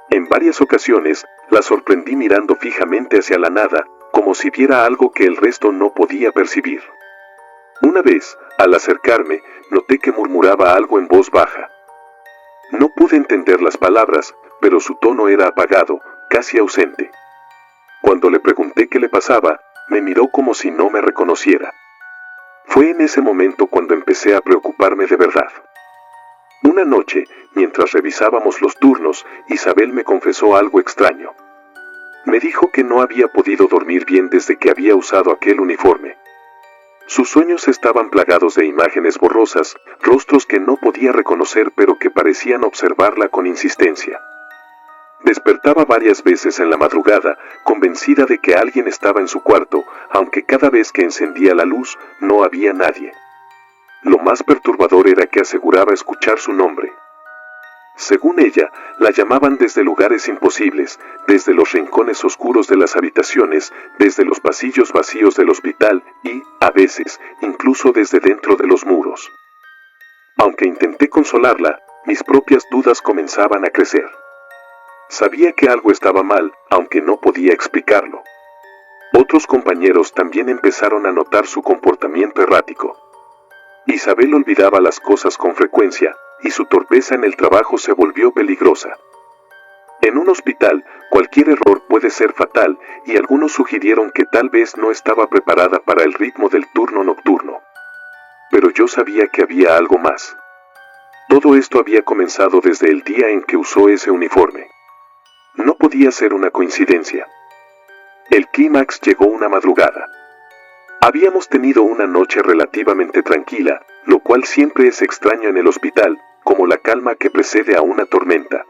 En varias ocasiones, la sorprendí mirando fijamente hacia la nada, como si viera algo que el resto no podía percibir. Una vez, al acercarme, noté que murmuraba algo en voz baja. No pude entender las palabras, pero su tono era apagado, casi ausente. Cuando le pregunté qué le pasaba, me miró como si no me reconociera. Fue en ese momento cuando empecé a preocuparme de verdad. Una noche, mientras revisábamos los turnos, Isabel me confesó algo extraño. Me dijo que no había podido dormir bien desde que había usado aquel uniforme. Sus sueños estaban plagados de imágenes borrosas, rostros que no podía reconocer pero que parecían observarla con insistencia. Despertaba varias veces en la madrugada, convencida de que alguien estaba en su cuarto, aunque cada vez que encendía la luz, no había nadie. Lo más perturbador era que aseguraba escuchar su nombre. Según ella, la llamaban desde lugares imposibles, desde los rincones oscuros de las habitaciones, desde los pasillos vacíos del hospital y, a veces, incluso desde dentro de los muros. Aunque intenté consolarla, mis propias dudas comenzaban a crecer. Sabía que algo estaba mal, aunque no podía explicarlo. Otros compañeros también empezaron a notar su comportamiento errático. Isabel olvidaba las cosas con frecuencia, y su torpeza en el trabajo se volvió peligrosa. En un hospital, cualquier error puede ser fatal, y algunos sugirieron que tal vez no estaba preparada para el ritmo del turno nocturno. Pero yo sabía que había algo más. Todo esto había comenzado desde el día en que usó ese uniforme. No podía ser una coincidencia. El clímax llegó una madrugada. Habíamos tenido una noche relativamente tranquila, lo cual siempre es extraño en el hospital, como la calma que precede a una tormenta.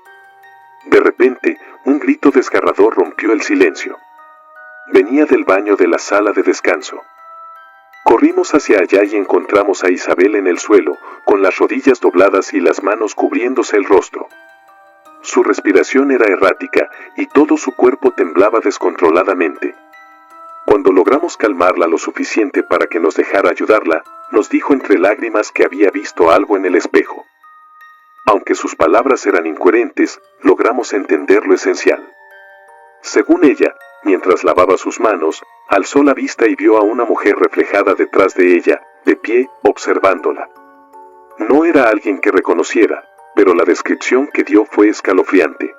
De repente, un grito desgarrador rompió el silencio. Venía del baño de la sala de descanso. Corrimos hacia allá y encontramos a Isabel en el suelo, con las rodillas dobladas y las manos cubriéndose el rostro. Su respiración era errática, y todo su cuerpo temblaba descontroladamente. Cuando logramos calmarla lo suficiente para que nos dejara ayudarla, nos dijo entre lágrimas que había visto algo en el espejo. Aunque sus palabras eran incoherentes, logramos entender lo esencial. Según ella, mientras lavaba sus manos, alzó la vista y vio a una mujer reflejada detrás de ella, de pie, observándola. No era alguien que reconociera, pero la descripción que dio fue escalofriante.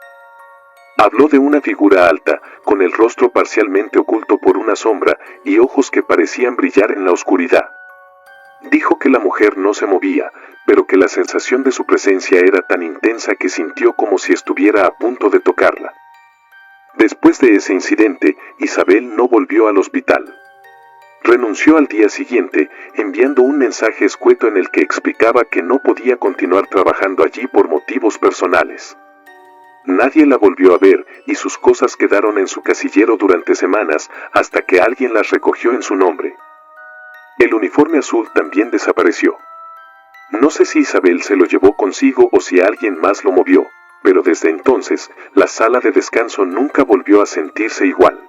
Habló de una figura alta, con el rostro parcialmente oculto por una sombra y ojos que parecían brillar en la oscuridad. Dijo que la mujer no se movía, pero que la sensación de su presencia era tan intensa que sintió como si estuviera a punto de tocarla. Después de ese incidente, Isabel no volvió al hospital. Renunció al día siguiente, enviando un mensaje escueto en el que explicaba que no podía continuar trabajando allí por motivos personales. Nadie la volvió a ver y sus cosas quedaron en su casillero durante semanas hasta que alguien las recogió en su nombre. El uniforme azul también desapareció. No sé si Isabel se lo llevó consigo o si alguien más lo movió, pero desde entonces la sala de descanso nunca volvió a sentirse igual.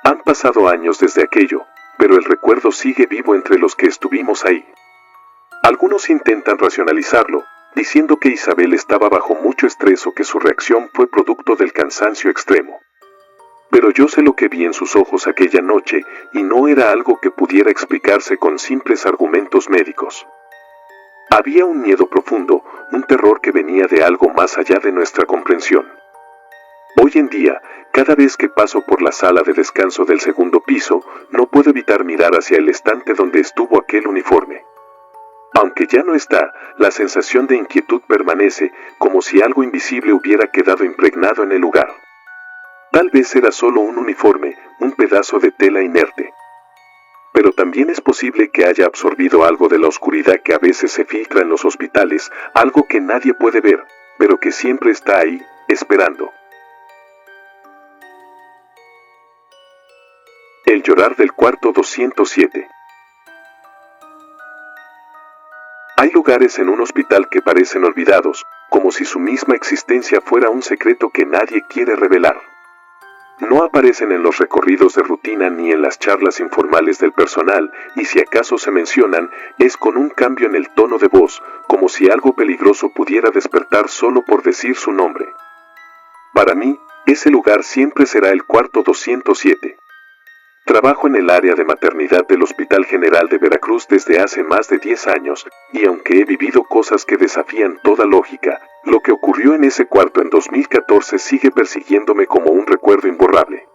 Han pasado años desde aquello, pero el recuerdo sigue vivo entre los que estuvimos ahí. Algunos intentan racionalizarlo, diciendo que Isabel estaba bajo mucho estrés o que su reacción fue producto del cansancio extremo. Pero yo sé lo que vi en sus ojos aquella noche y no era algo que pudiera explicarse con simples argumentos médicos. Había un miedo profundo, un terror que venía de algo más allá de nuestra comprensión. Hoy en día, cada vez que paso por la sala de descanso del segundo piso, no puedo evitar mirar hacia el estante donde estuvo aquel uniforme. Aunque ya no está, la sensación de inquietud permanece, como si algo invisible hubiera quedado impregnado en el lugar. Tal vez era solo un uniforme, un pedazo de tela inerte. Pero también es posible que haya absorbido algo de la oscuridad que a veces se filtra en los hospitales, algo que nadie puede ver, pero que siempre está ahí, esperando. El llorar del cuarto 207. Hay lugares en un hospital que parecen olvidados, como si su misma existencia fuera un secreto que nadie quiere revelar. No aparecen en los recorridos de rutina ni en las charlas informales del personal, y si acaso se mencionan, es con un cambio en el tono de voz, como si algo peligroso pudiera despertar solo por decir su nombre. Para mí, ese lugar siempre será el cuarto 207. Trabajo en el área de maternidad del Hospital General de Veracruz desde hace más de 10 años, y aunque he vivido cosas que desafían toda lógica, lo que ocurrió en ese cuarto en 2014 sigue persiguiéndome como un recuerdo imborrable.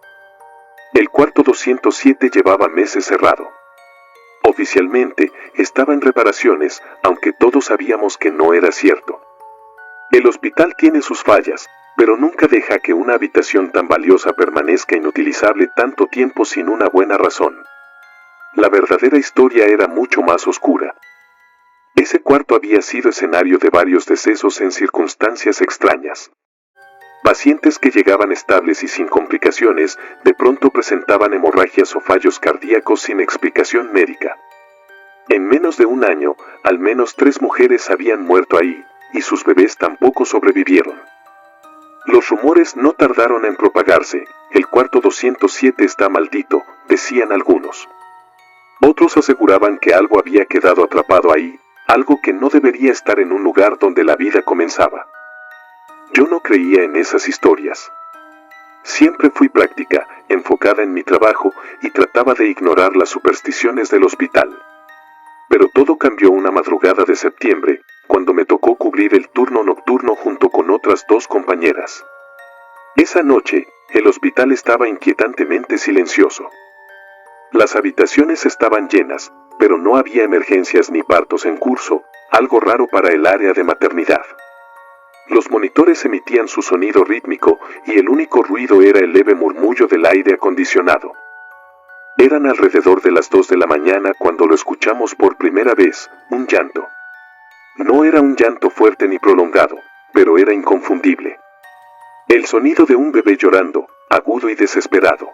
El cuarto 207 llevaba meses cerrado. Oficialmente, estaba en reparaciones, aunque todos sabíamos que no era cierto. El hospital tiene sus fallas, pero nunca deja que una habitación tan valiosa permanezca inutilizable tanto tiempo sin una buena razón. La verdadera historia era mucho más oscura. Ese cuarto había sido escenario de varios decesos en circunstancias extrañas. Pacientes que llegaban estables y sin complicaciones, de pronto presentaban hemorragias o fallos cardíacos sin explicación médica. En menos de un año, al menos 3 mujeres habían muerto ahí, y sus bebés tampoco sobrevivieron. Los rumores no tardaron en propagarse. El cuarto 207 está maldito, decían algunos. Otros aseguraban que algo había quedado atrapado ahí, algo que no debería estar en un lugar donde la vida comenzaba. Yo no creía en esas historias. Siempre fui práctica, enfocada en mi trabajo, y trataba de ignorar las supersticiones del hospital. Pero todo cambió una madrugada de septiembre, cuando me tocó cubrir el turno nocturno junto con otras 2 compañeras. Esa noche, el hospital estaba inquietantemente silencioso. Las habitaciones estaban llenas, pero no había emergencias ni partos en curso, algo raro para el área de maternidad. Los monitores emitían su sonido rítmico y el único ruido era el leve murmullo del aire acondicionado. Eran alrededor de las 2 de la mañana cuando lo escuchamos por primera vez, un llanto. No era un llanto fuerte ni prolongado, pero era inconfundible. El sonido de un bebé llorando, agudo y desesperado.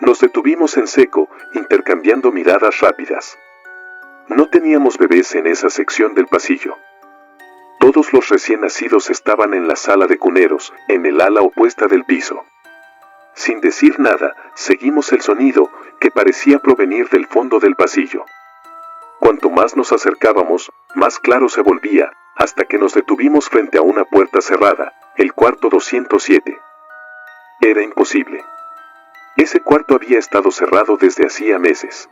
Nos detuvimos en seco, intercambiando miradas rápidas. No teníamos bebés en esa sección del pasillo. Todos los recién nacidos estaban en la sala de cuneros, en el ala opuesta del piso. Sin decir nada, seguimos el sonido, que parecía provenir del fondo del pasillo. Cuanto más nos acercábamos, más claro se volvía, hasta que nos detuvimos frente a una puerta cerrada, el cuarto 207. Era imposible. Ese cuarto había estado cerrado desde hacía meses.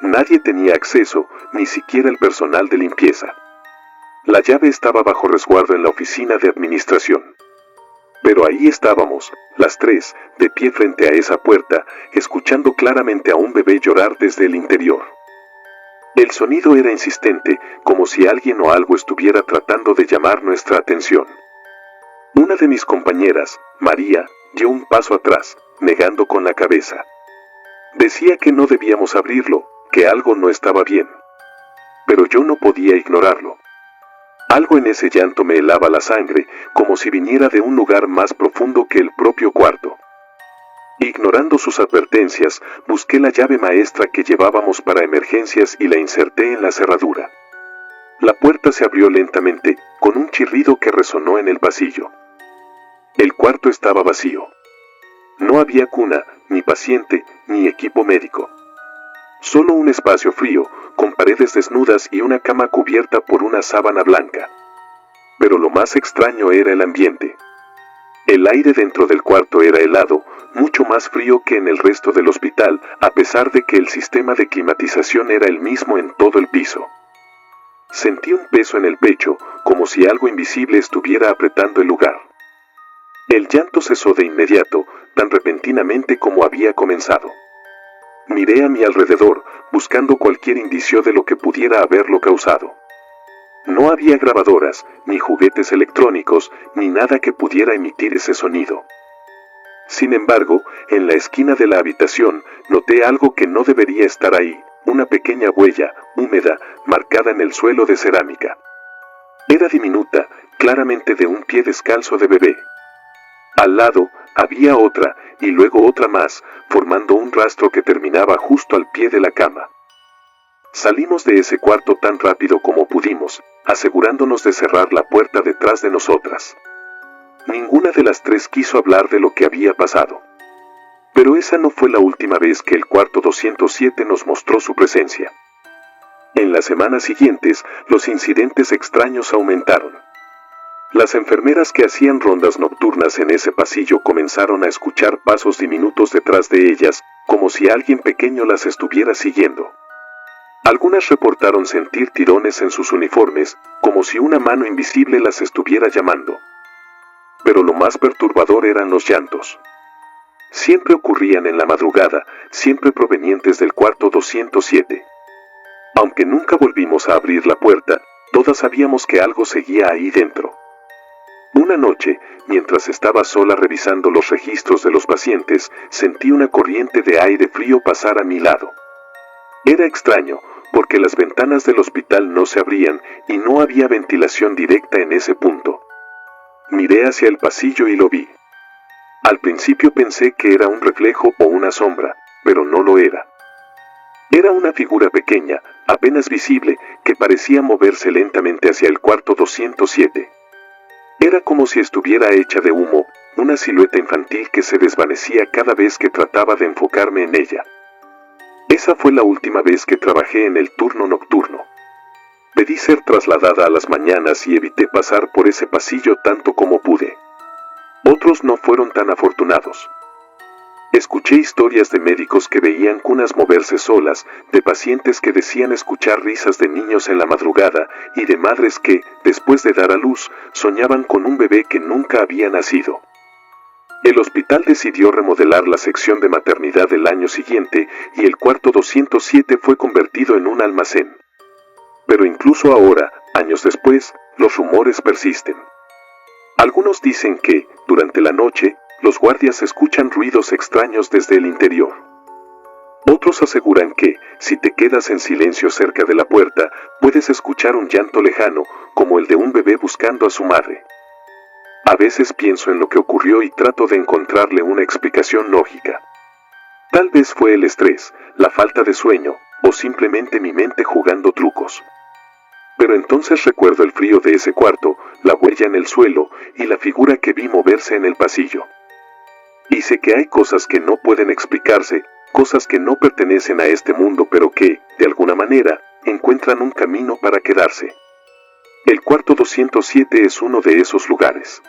Nadie tenía acceso, ni siquiera el personal de limpieza. La llave estaba bajo resguardo en la oficina de administración. Pero ahí estábamos, las 3, de pie frente a esa puerta, escuchando claramente a un bebé llorar desde el interior. El sonido era insistente, como si alguien o algo estuviera tratando de llamar nuestra atención. Una de mis compañeras, María, dio un paso atrás, negando con la cabeza. Decía que no debíamos abrirlo, que algo no estaba bien. Pero yo no podía ignorarlo. Algo en ese llanto me helaba la sangre, como si viniera de un lugar más profundo que el propio cuarto. Ignorando sus advertencias, busqué la llave maestra que llevábamos para emergencias y la inserté en la cerradura. La puerta se abrió lentamente, con un chirrido que resonó en el pasillo. El cuarto estaba vacío. No había cuna, ni paciente, ni equipo médico. Solo un espacio frío, con paredes desnudas y una cama cubierta por una sábana blanca. Pero lo más extraño era el ambiente. El aire dentro del cuarto era helado, mucho más frío que en el resto del hospital, a pesar de que el sistema de climatización era el mismo en todo el piso. Sentí un peso en el pecho, como si algo invisible estuviera apretando el lugar. El llanto cesó de inmediato, tan repentinamente como había comenzado. Miré a mi alrededor, buscando cualquier indicio de lo que pudiera haberlo causado. No había grabadoras, ni juguetes electrónicos, ni nada que pudiera emitir ese sonido. Sin embargo, en la esquina de la habitación, noté algo que no debería estar ahí, una pequeña huella, húmeda, marcada en el suelo de cerámica. Era diminuta, claramente de un pie descalzo de bebé. Al lado, había otra, y luego otra más, formando un rastro que terminaba justo al pie de la cama. Salimos de ese cuarto tan rápido como pudimos, asegurándonos de cerrar la puerta detrás de nosotras. Ninguna de las tres quiso hablar de lo que había pasado. Pero esa no fue la última vez que el cuarto 207 nos mostró su presencia. En las semanas siguientes, los incidentes extraños aumentaron. Las enfermeras que hacían rondas nocturnas en ese pasillo comenzaron a escuchar pasos diminutos detrás de ellas, como si alguien pequeño las estuviera siguiendo. Algunas reportaron sentir tirones en sus uniformes, como si una mano invisible las estuviera llamando. Pero lo más perturbador eran los llantos. Siempre ocurrían en la madrugada, siempre provenientes del cuarto 207. Aunque nunca volvimos a abrir la puerta, todas sabíamos que algo seguía ahí dentro. Una noche, mientras estaba sola revisando los registros de los pacientes, sentí una corriente de aire frío pasar a mi lado. Era extraño, porque las ventanas del hospital no se abrían y no había ventilación directa en ese punto. Miré hacia el pasillo y lo vi. Al principio pensé que era un reflejo o una sombra, pero no lo era. Era una figura pequeña, apenas visible, que parecía moverse lentamente hacia el cuarto 207. Era como si estuviera hecha de humo, una silueta infantil que se desvanecía cada vez que trataba de enfocarme en ella. Esa fue la última vez que trabajé en el turno nocturno. Pedí ser trasladada a las mañanas y evité pasar por ese pasillo tanto como pude. Otros no fueron tan afortunados. Escuché historias de médicos que veían cunas moverse solas, de pacientes que decían escuchar risas de niños en la madrugada y de madres que, después de dar a luz, soñaban con un bebé que nunca había nacido. El hospital decidió remodelar la sección de maternidad el año siguiente y el cuarto 207 fue convertido en un almacén. Pero incluso ahora, años después, los rumores persisten. Algunos dicen que, durante la noche, los guardias escuchan ruidos extraños desde el interior. Otros aseguran que, si te quedas en silencio cerca de la puerta, puedes escuchar un llanto lejano, como el de un bebé buscando a su madre. A veces pienso en lo que ocurrió y trato de encontrarle una explicación lógica. Tal vez fue el estrés, la falta de sueño, o simplemente mi mente jugando trucos. Pero entonces recuerdo el frío de ese cuarto, la huella en el suelo y la figura que vi moverse en el pasillo. Y sé que hay cosas que no pueden explicarse, cosas que no pertenecen a este mundo pero que, de alguna manera, encuentran un camino para quedarse. El cuarto 207 es uno de esos lugares.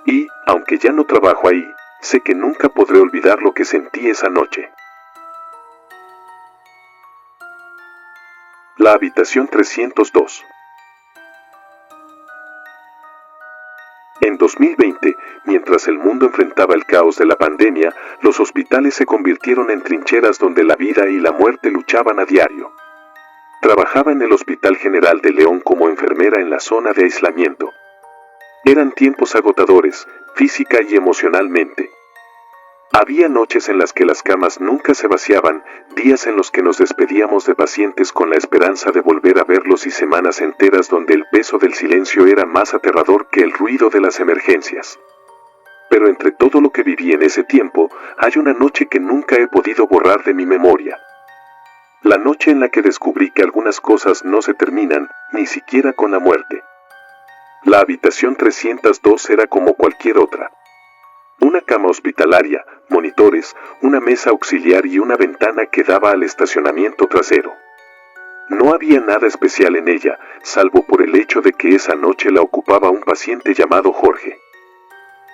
Y, aunque ya no trabajo ahí, sé que nunca podré olvidar lo que sentí esa noche. La habitación 302. En 2020, mientras el mundo enfrentaba el caos de la pandemia, los hospitales se convirtieron en trincheras donde la vida y la muerte luchaban a diario. Trabajaba en el Hospital General de León como enfermera en la zona de aislamiento. Eran tiempos agotadores, física y emocionalmente. Había noches en las que las camas nunca se vaciaban, días en los que nos despedíamos de pacientes con la esperanza de volver a verlos y semanas enteras donde el peso del silencio era más aterrador que el ruido de las emergencias. Pero entre todo lo que viví en ese tiempo, hay una noche que nunca he podido borrar de mi memoria. La noche en la que descubrí que algunas cosas no se terminan, ni siquiera con la muerte. La habitación 302 era como cualquier otra. Una cama hospitalaria, monitores, una mesa auxiliar y una ventana que daba al estacionamiento trasero. No había nada especial en ella, salvo por el hecho de que esa noche la ocupaba un paciente llamado Jorge.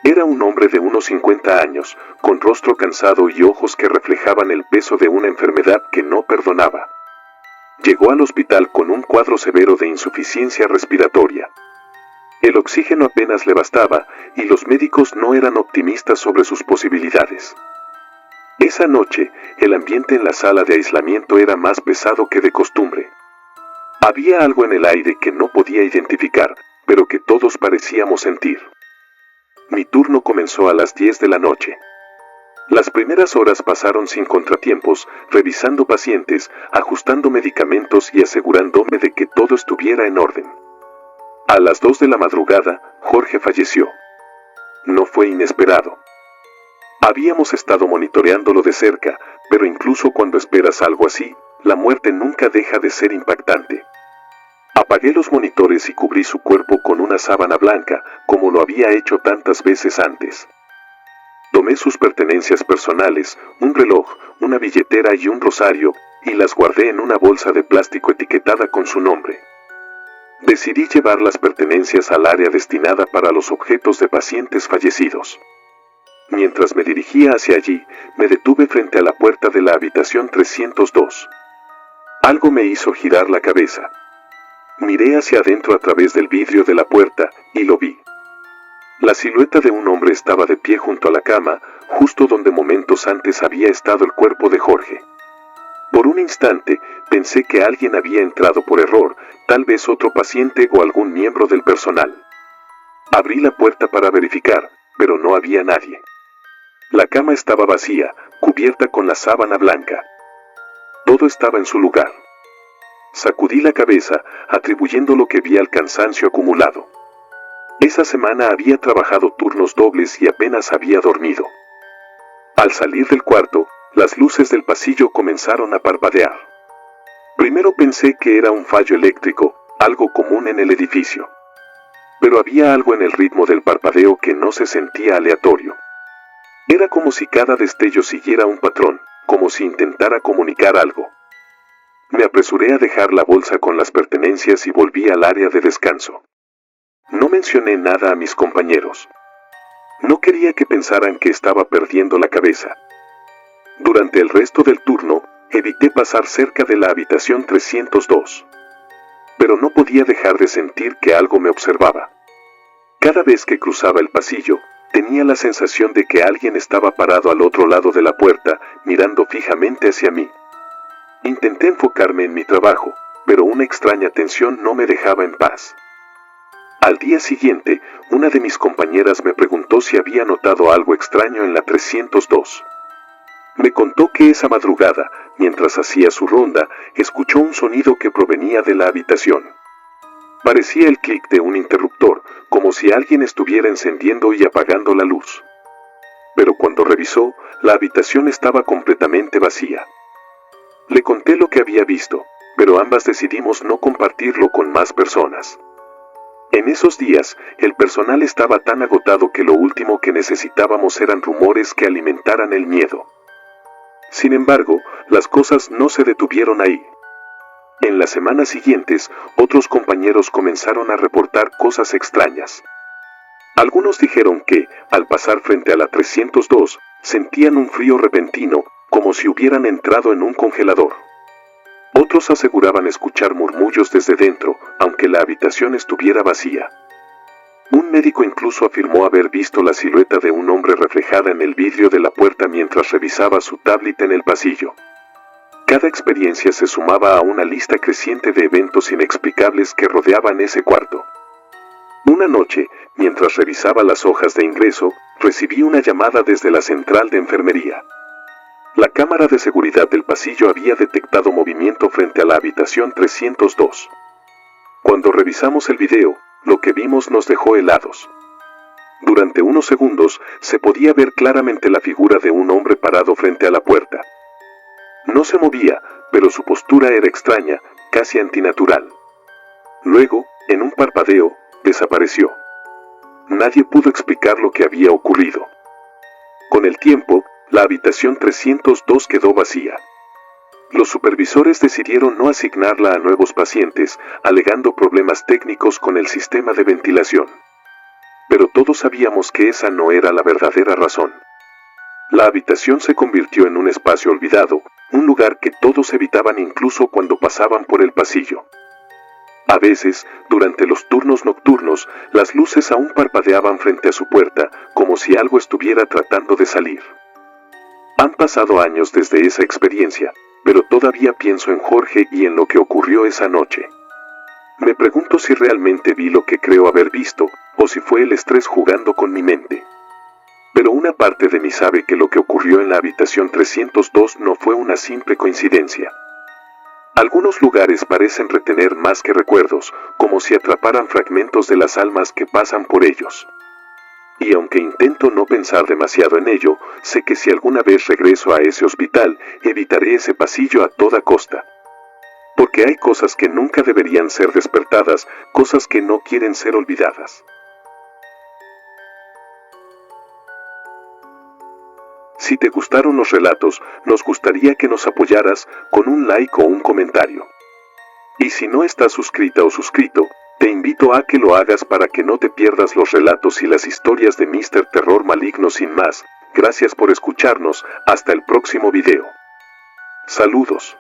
Era un hombre de unos 50 años, con rostro cansado y ojos que reflejaban el peso de una enfermedad que no perdonaba. Llegó al hospital con un cuadro severo de insuficiencia respiratoria. El oxígeno apenas le bastaba, y los médicos no eran optimistas sobre sus posibilidades. Esa noche, el ambiente en la sala de aislamiento era más pesado que de costumbre. Había algo en el aire que no podía identificar, pero que todos parecíamos sentir. Mi turno comenzó a las 10 de la noche. Las primeras horas pasaron sin contratiempos, revisando pacientes, ajustando medicamentos y asegurándome de que todo estuviera en orden. A las 2 de la madrugada, Jorge falleció. No fue inesperado. Habíamos estado monitoreándolo de cerca, pero incluso cuando esperas algo así, la muerte nunca deja de ser impactante. Apagué los monitores y cubrí su cuerpo con una sábana blanca, como lo había hecho tantas veces antes. Tomé sus pertenencias personales, un reloj, una billetera y un rosario, y las guardé en una bolsa de plástico etiquetada con su nombre. Decidí llevar las pertenencias al área destinada para los objetos de pacientes fallecidos. Mientras me dirigía hacia allí, me detuve frente a la puerta de la habitación 302. Algo me hizo girar la cabeza. Miré hacia adentro a través del vidrio de la puerta, y lo vi. La silueta de un hombre estaba de pie junto a la cama, justo donde momentos antes había estado el cuerpo de Jorge. Por un instante, pensé que alguien había entrado por error, tal vez otro paciente o algún miembro del personal. Abrí la puerta para verificar, pero no había nadie. La cama estaba vacía, cubierta con la sábana blanca. Todo estaba en su lugar. Sacudí la cabeza, atribuyendo lo que vi al cansancio acumulado. Esa semana había trabajado turnos dobles y apenas había dormido. Al salir del cuarto, las luces del pasillo comenzaron a parpadear. Primero pensé que era un fallo eléctrico, algo común en el edificio. Pero había algo en el ritmo del parpadeo que no se sentía aleatorio. Era como si cada destello siguiera un patrón, como si intentara comunicar algo. Me apresuré a dejar la bolsa con las pertenencias y volví al área de descanso. No mencioné nada a mis compañeros. No quería que pensaran que estaba perdiendo la cabeza. Durante el resto del turno, evité pasar cerca de la habitación 302. Pero no podía dejar de sentir que algo me observaba. Cada vez que cruzaba el pasillo, tenía la sensación de que alguien estaba parado al otro lado de la puerta, mirando fijamente hacia mí. Intenté enfocarme en mi trabajo, pero una extraña tensión no me dejaba en paz. Al día siguiente, una de mis compañeras me preguntó si había notado algo extraño en la 302. Me contó que esa madrugada, mientras hacía su ronda, escuchó un sonido que provenía de la habitación. Parecía el clic de un interruptor, como si alguien estuviera encendiendo y apagando la luz. Pero cuando revisó, la habitación estaba completamente vacía. Le conté lo que había visto, pero ambas decidimos no compartirlo con más personas. En esos días, el personal estaba tan agotado que lo último que necesitábamos eran rumores que alimentaran el miedo. Sin embargo, las cosas no se detuvieron ahí. En las semanas siguientes, otros compañeros comenzaron a reportar cosas extrañas. Algunos dijeron que, al pasar frente a la 302, sentían un frío repentino, como si hubieran entrado en un congelador. Otros aseguraban escuchar murmullos desde dentro, aunque la habitación estuviera vacía. Un médico incluso afirmó haber visto la silueta de un hombre reflejada en el vidrio de la puerta mientras revisaba su tablet en el pasillo. Cada experiencia se sumaba a una lista creciente de eventos inexplicables que rodeaban ese cuarto. Una noche, mientras revisaba las hojas de ingreso, recibí una llamada desde la central de enfermería. La cámara de seguridad del pasillo había detectado movimiento frente a la habitación 302. Cuando revisamos el video, lo que vimos nos dejó helados. Durante unos segundos, se podía ver claramente la figura de un hombre parado frente a la puerta. No se movía, pero su postura era extraña, casi antinatural. Luego, en un parpadeo, desapareció. Nadie pudo explicar lo que había ocurrido. Con el tiempo, la habitación 302 quedó vacía. Los supervisores decidieron no asignarla a nuevos pacientes, alegando problemas técnicos con el sistema de ventilación. Pero todos sabíamos que esa no era la verdadera razón. La habitación se convirtió en un espacio olvidado, un lugar que todos evitaban incluso cuando pasaban por el pasillo. A veces, durante los turnos nocturnos, las luces aún parpadeaban frente a su puerta, como si algo estuviera tratando de salir. Han pasado años desde esa experiencia, pero todavía pienso en Jorge y en lo que ocurrió esa noche. Me pregunto si realmente vi lo que creo haber visto, o si fue el estrés jugando con mi mente. Pero una parte de mí sabe que lo que ocurrió en la habitación 302 no fue una simple coincidencia. Algunos lugares parecen retener más que recuerdos, como si atraparan fragmentos de las almas que pasan por ellos. Y aunque intento no pensar demasiado en ello, sé que si alguna vez regreso a ese hospital, evitaré ese pasillo a toda costa. Porque hay cosas que nunca deberían ser despertadas, cosas que no quieren ser olvidadas. Si te gustaron los relatos, nos gustaría que nos apoyaras con un like o un comentario. Y si no estás suscrita o suscrito, te invito a que lo hagas para que no te pierdas los relatos y las historias de Mr. Terror Maligno. Sin más, gracias por escucharnos, hasta el próximo video. Saludos.